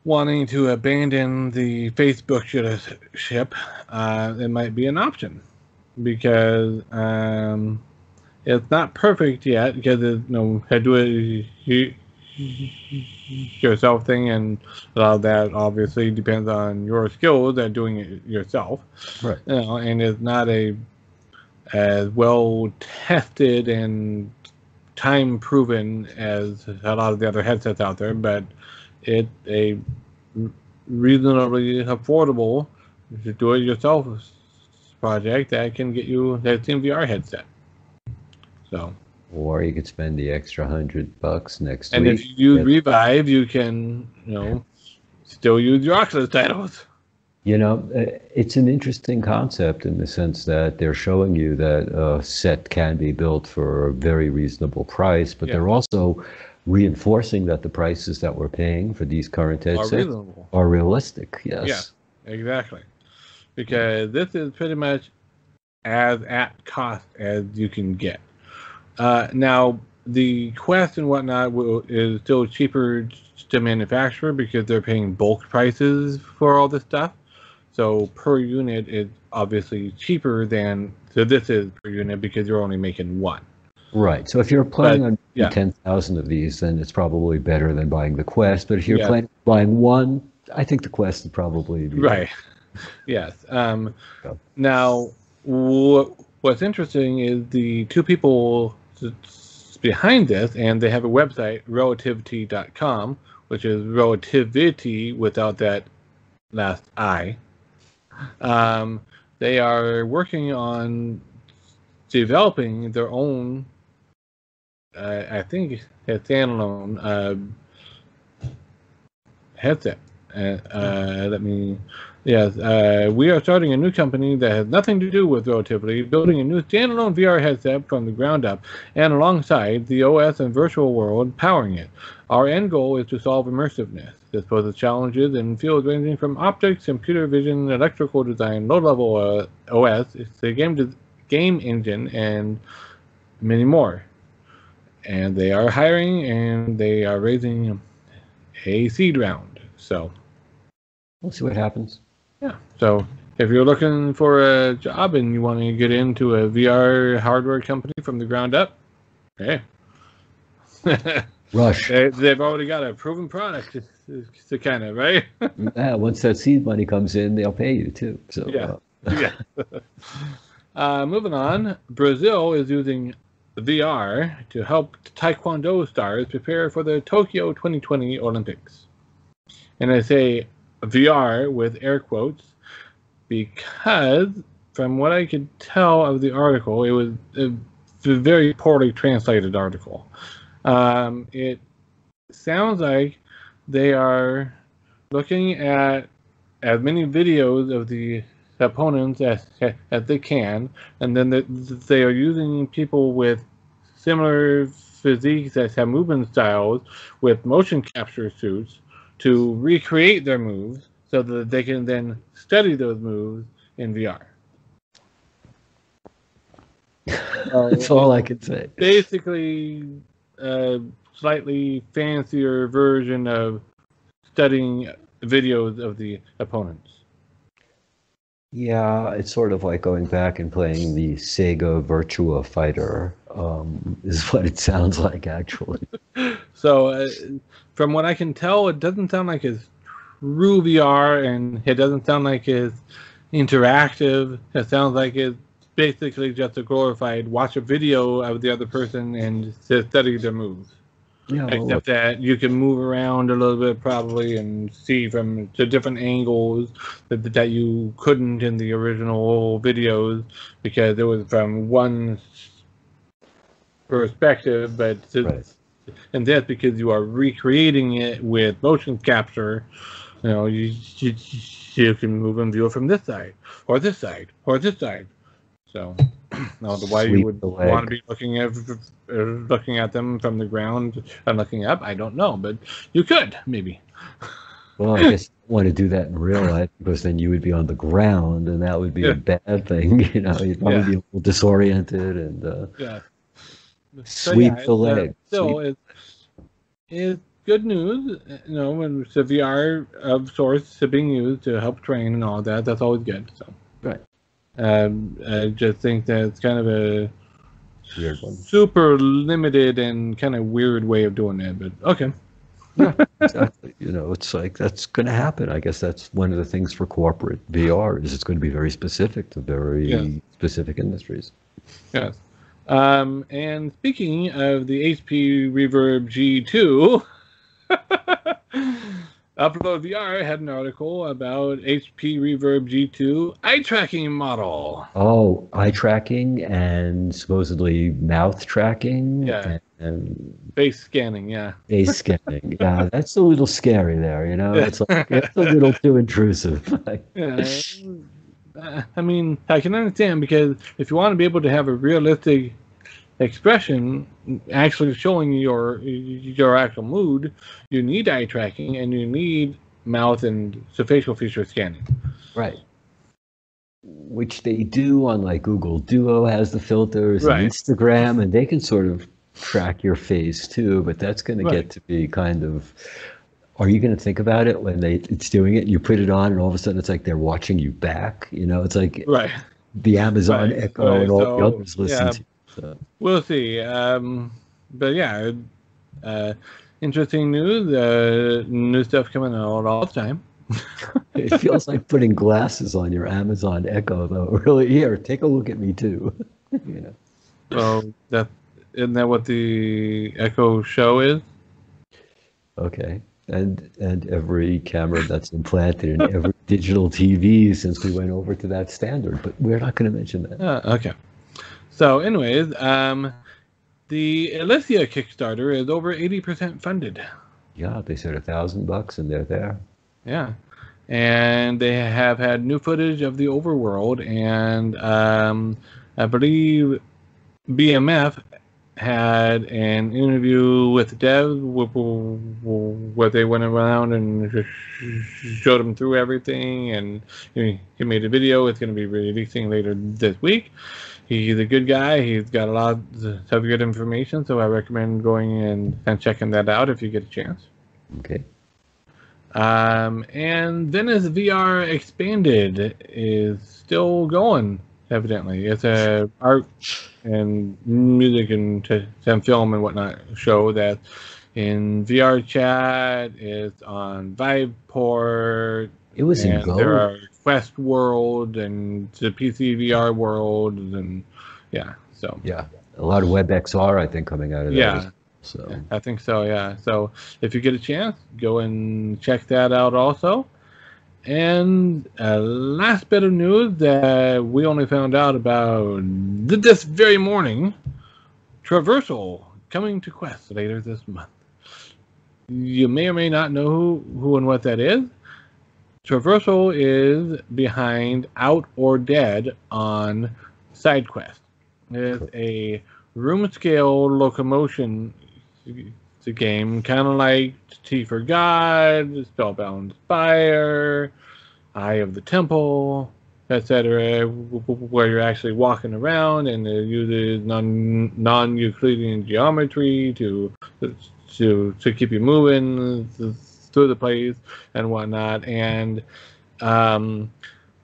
wanting to abandon the Facebook ship, it might be an option because it's not perfect yet because it's, do it yourself thing, and a lot of that obviously depends on your skills at doing it yourself. right. And it's not as well tested and time proven as a lot of the other headsets out there, but it's a reasonably affordable to do it yourself project that can get you that Steam VR headset. So, Or you could spend the extra $100 next and week. if you use Revive, you can, still use your Oculus titles. You know, it's an interesting concept in the sense that they're showing you that a set can be built for a very reasonable price, but they're also reinforcing that the prices that we're paying for these current headsets are realistic. Yes. Yeah, exactly. Because this is pretty much as at cost as you can get. Now, the Quest and whatnot is still cheaper to manufacture because they're paying bulk prices for all this stuff. So per unit is obviously cheaper than, so this is per unit because you're only making one. Right. So if you're planning on 10,000 of these, then it's probably better than buying the Quest. But if you're planning on buying one, I think the Quest would probably be right. Yes. Now, what's interesting is the two people behind this, and they have a website, relativity.com, which is relativity without that last I. They are working on developing their own, I think, a standalone headset. We are starting a new company that has nothing to do with Relativity, building a new standalone VR headset from the ground up, and alongside the OS and virtual world powering it. Our end goal is to solve immersiveness. This poses challenges in fields ranging from optics, computer vision, electrical design, low-level OS, the game engine, and many more. And they are hiring, and they are raising a seed round. So we'll see what happens. Yeah. So if you're looking for a job and you want to get into a VR hardware company from the ground up, hey. Rush. They've already got a proven product to kind of, right? Yeah, once that seed money comes in, they'll pay you too. So yeah. Moving on, Brazil is using VR to help Taekwondo stars prepare for the Tokyo 2020 Olympics. And I say VR with air quotes because from what I could tell of the article, it was a very poorly translated article. It sounds like they are looking at as many videos of the opponents as they can, and then they are using people with similar physiques that have movement styles with motion capture suits to recreate their moves so that they can then study those moves in VR. That's all I can say. Basically, a slightly fancier version of studying videos of the opponents. Yeah, it's sort of like going back and playing the Sega Virtua Fighter, is what it sounds like, actually. So, from what I can tell, it doesn't sound like it's true VR, and it doesn't sound like it's interactive. It sounds like it's basically just a glorified watch a video of the other person and study their moves. Yeah, well, Except look, that you can move around a little bit probably and see from the different angles that you couldn't in the original videos because it was from one perspective, but right. and that's because you are recreating it with motion capture. You know, you can move and view it from this side, or this side, or this side. So, now why you Sweep would the want to leg. be looking at them from the ground and looking up, I don't know, but you could maybe. Well, I guess you want to do that in real life because then you would be on the ground and that would be Yeah. a bad thing. You know, you'd probably Yeah. be a little disoriented and Yeah. sweep the leg. Still, it's good news. You know, when it's a VR of sorts being used to help train and all that, that's always good. So, Right. I just think that it's kind of a Weird one. super limited and kind of weird way of doing it. But okay. Yeah, exactly. You know, it's like that's going to happen. I guess that's one of the things for corporate VR is it's going to be very specific to very specific industries. Yes. And speaking of the HP Reverb G2, Upload VR had an article about HP Reverb G2 eye tracking model. Oh, eye tracking and supposedly mouth tracking. Yeah. And Face scanning, yeah. face scanning. Yeah, that's a little scary there, you know? It's like it's a little too intrusive. Yeah. I mean, I can understand because if you want to be able to have a realistic expression actually showing your actual mood, you need eye tracking and you need mouth and facial feature scanning. Right. Which they do on like Google Duo has the filters and Instagram, and they can sort of track your face too, but that's going to get to be kind of, are you going to think about it when it's doing it? You put it on and all of a sudden it's like they're watching you back, you know, it's like the Amazon Echo and all the others listen to you. So. We'll see. But yeah, interesting news. New stuff coming out all the time. It feels like putting glasses on your Amazon Echo, though. Really, here, take a look at me too. You know. Well, isn't that what the Echo Show is? Okay, and every camera that's implanted in every digital TV since we went over to that standard, but we're not going to mention that. Okay. So, anyways, the Alicia Kickstarter is over 80% funded. Yeah, they said $1,000 and they're there. Yeah. And they have had new footage of the overworld, and I believe BMF had an interview with devs where they went around and just showed them through everything, and he made a video. It's going to be releasing later this week. He's a good guy. He's got a lot of good information, so I recommend going and checking that out if you get a chance. Okay. And then as VR Expanded is still going, evidently. It's a art and music and film and whatnot show that in VR chat, it's on Viveport. It was in Go. There are Quest World and the PC VR world, and so. Yeah, a lot of WebXR, I think, coming out of that. Yeah. So I think so, yeah. So if you get a chance, go and check that out also. And last bit of news that we only found out about this very morning, Traversal coming to Quest later this month. You may or may not know who and what that is. Traversal is behind Out or Dead on SideQuest. It's a room scale locomotion game, kind of like T for God, Spellbound Spire, Eye of the Temple, etc., where you're actually walking around and it uses non-Euclidean geometry to keep you moving through the place and whatnot. And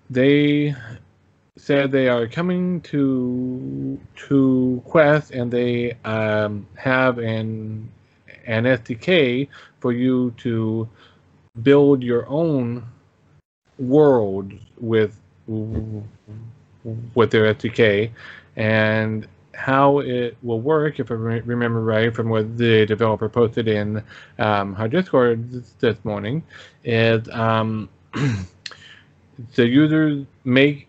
they said they are coming to Quest, and they have an SDK for you to build your own world with their SDK. And how it will work, if I remember right from what the developer posted in our Discord this morning, is the users make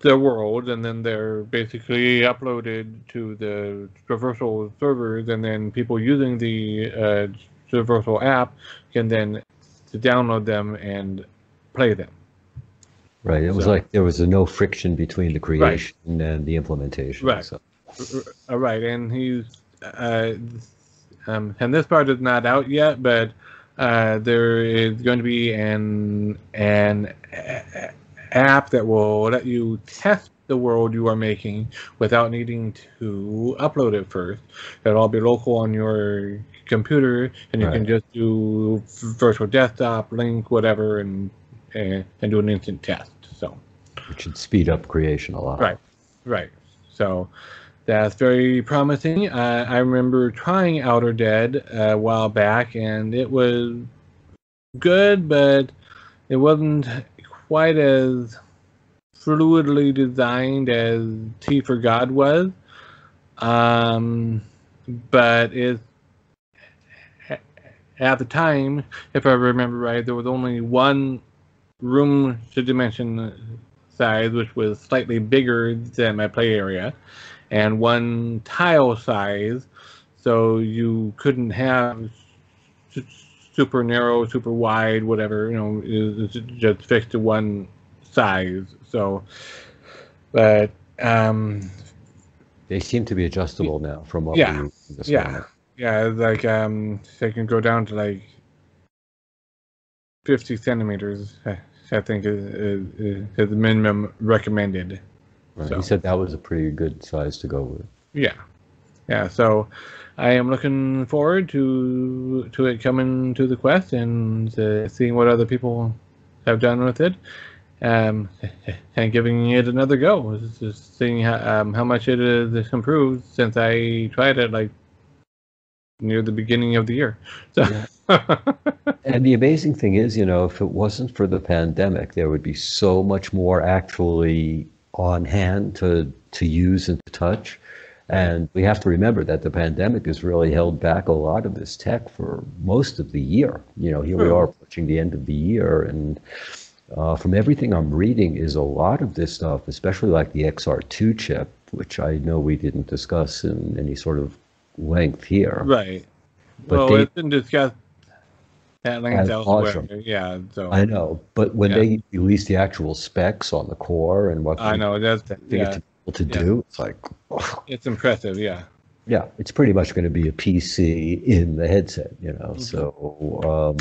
the world, and then they're basically uploaded to the Traversal servers, and then people using the Traversal app can then download them and play them. Right. It was like there was no friction between the creation and the implementation. Right. So. Right. And he's and this part is not out yet, but there is going to be an app that will let you test the world you are making without needing to upload it first. It'll all be local on your computer, and you can just do virtual desktop, link, whatever, and do an instant test. So it should speed up creation a lot. Right. So that's very promising. I remember trying Outer Dead a while back, and it was good, but it wasn't quite as fluidly designed as T for God was. But at the time, if I remember right, there was only one room to dimension size, which was slightly bigger than my play area, and one tile size, so you couldn't have super narrow, super wide, whatever, it's just fixed to one size. So, but they seem to be adjustable now from what we this morning. It's like they can go down to like 50 centimeters, I think is the minimum recommended. Right. So. He said that was a pretty good size to go with. Yeah. So I am looking forward to it coming to the Quest and seeing what other people have done with it, and giving it another go. Just seeing how much it has improved since I tried it like near the beginning of the year. So. Yeah. And the amazing thing is, if it wasn't for the pandemic, there would be so much more actually on hand to use and to touch. And we have to remember that the pandemic has really held back a lot of this tech for most of the year. Here we are approaching the end of the year, and from everything I'm reading is a lot of this stuff, especially like the XR2 chip, which I know we didn't discuss in any sort of length here. Right. But it's been discussed at length elsewhere. Awesome. Yeah. So I know, but when they release the actual specs on the core and what I know that's to do, it's like it's impressive. Yeah, it's pretty much going to be a PC in the headset, So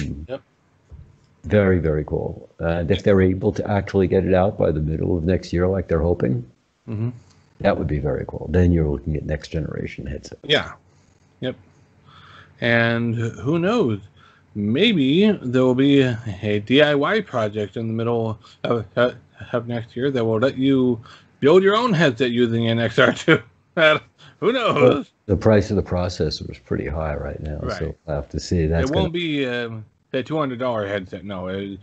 very, very cool. And if they're able to actually get it out by the middle of next year, like they're hoping, that would be very cool. Then you're looking at next generation headset. Yeah. Yep. And who knows? Maybe there will be a DIY project in the middle of next year that will let you build your own headset using an XR2. Who knows? Well, the price of the processor is pretty high right now, so we'll have to see. It won't be a $200 headset. No, it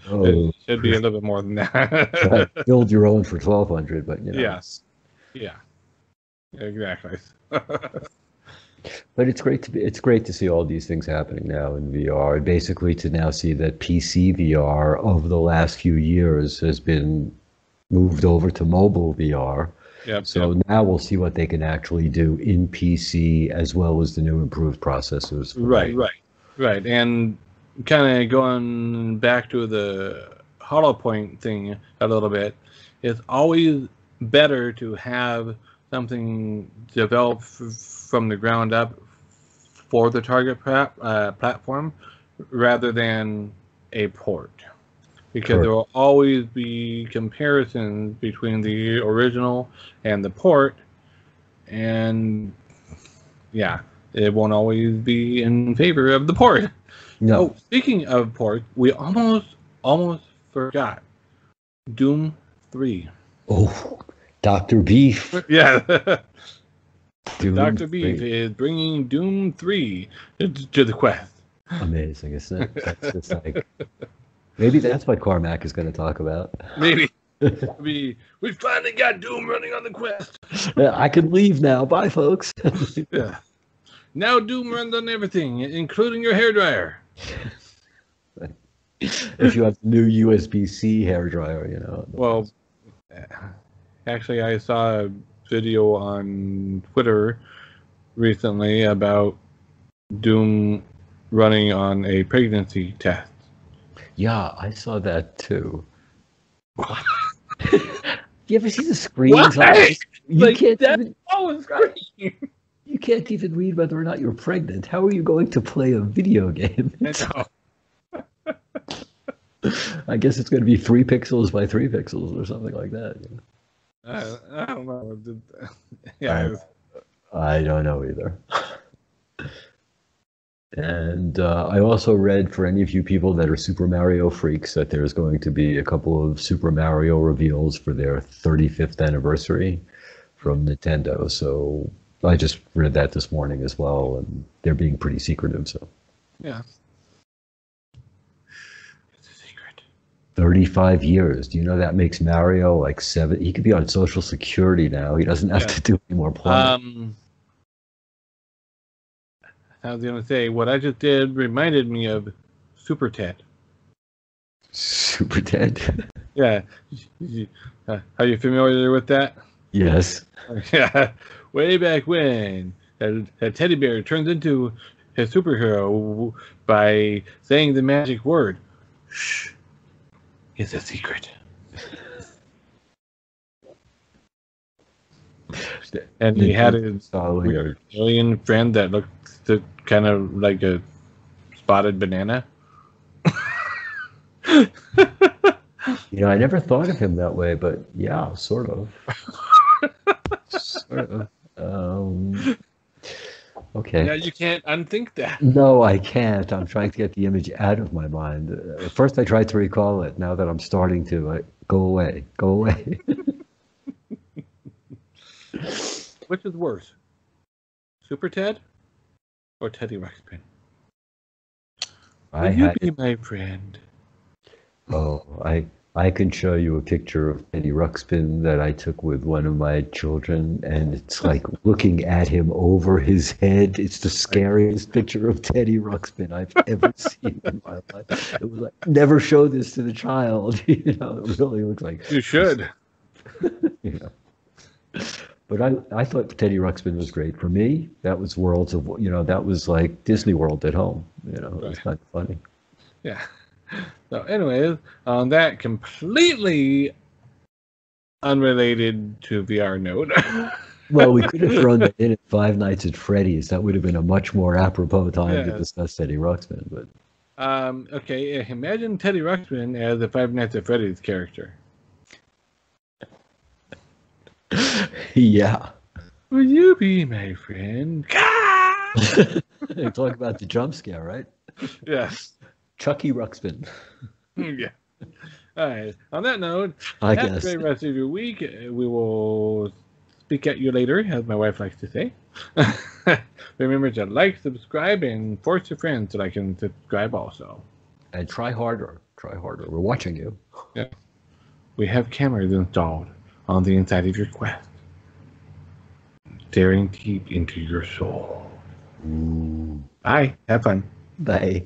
should be a little bit more than that. Right. Build your own for $1,200, but Yes. Yeah. Exactly. But it's great to see all these things happening now in VR, and basically to now see that PC VR over the last few years has been moved over to mobile VR. Now we'll see what they can actually do in PC as well as the new improved processors. Right. And kind of going back to the Holopoint thing a little bit, it's always better to have something developed from the ground up for the target platform rather than a port. Because Sure. there will always be comparisons between the original and the port, and yeah, it won't always be in favor of the port. No. Oh, speaking of ports, we almost forgot Doom 3. Oh, Dr. Beef. Yeah. Doom Dr. Beef 3. is bringing Doom 3 to the Quest. Amazing, isn't it? That's just like, maybe that's what Carmack is going to talk about. Maybe. We finally got Doom running on the Quest. I can leave now. Bye, folks. Yeah. Now Doom runs on everything, including your hairdryer. If you have the new USB-C hairdryer, you know. Well, actually, I saw a video on Twitter recently about Doom running on a pregnancy test. Yeah, I saw that too. You ever see the screens? Why? You Like, can't that's even, always great. you can't even read whether or not you're pregnant. How are you going to play a video game? I know. I guess it's going to be 3 pixels by 3 pixels or something like that. You know? I don't know. Yeah. I don't know either. And I also read, for any of you people that are Super Mario freaks, that there's going to be a couple of Super Mario reveals for their 35th anniversary from Nintendo. So I just read that this morning as well, and they're being pretty secretive. So Yeah. It's a secret. 35 years. Do you know that makes Mario like 7? He could be on Social Security now. He doesn't have to do any more plumbing. I was going to say, what I just did reminded me of Super Ted. Super Ted? Yeah. Are you familiar with that? Yes. Yeah. Way back when, that teddy bear turns into a superhero by saying the magic word. Shh. It's a secret. And he had his alien friend that looked kind of like a spotted banana. You know, I never thought of him that way, but yeah, sort of. Sort of. Okay. Yeah, you can't unthink that. No, I can't. I'm trying to get the image out of my mind. At first, I tried to recall it. Now that I'm starting to, go away, go away. Which is worse, Super Ted or Teddy Ruxpin? Will you be my friend? Oh, I can show you a picture of Teddy Ruxpin that I took with one of my children, and it's like looking at him over his head. It's the scariest picture of Teddy Ruxpin I've ever seen in my life. It was like, never show this to the child. You know, it really looks like. You should. You know. But I thought Teddy Ruxpin was great. For me, that was Worlds of, that was like Disney World at home. You know, it was kind of funny. Yeah. So anyways, on that completely unrelated to VR note. Well, we could have thrown that in at Five Nights at Freddy's. That would have been a much more apropos time to discuss Teddy Ruxpin. But okay, imagine Teddy Ruxpin as a Five Nights at Freddy's character. Yeah. Will you be my friend? You talk about the jump scare, right? Yes. Chucky Ruxpin. Yeah. All right. On that note, have a great rest of your week. We will speak at you later, as my wife likes to say. Remember to like, subscribe, and force your friends so I can subscribe also. And try harder. Try harder. We're watching you. Yeah. We have cameras installed on the inside of your Quest, staring deep into your soul. Ooh. Bye. Have fun. Bye.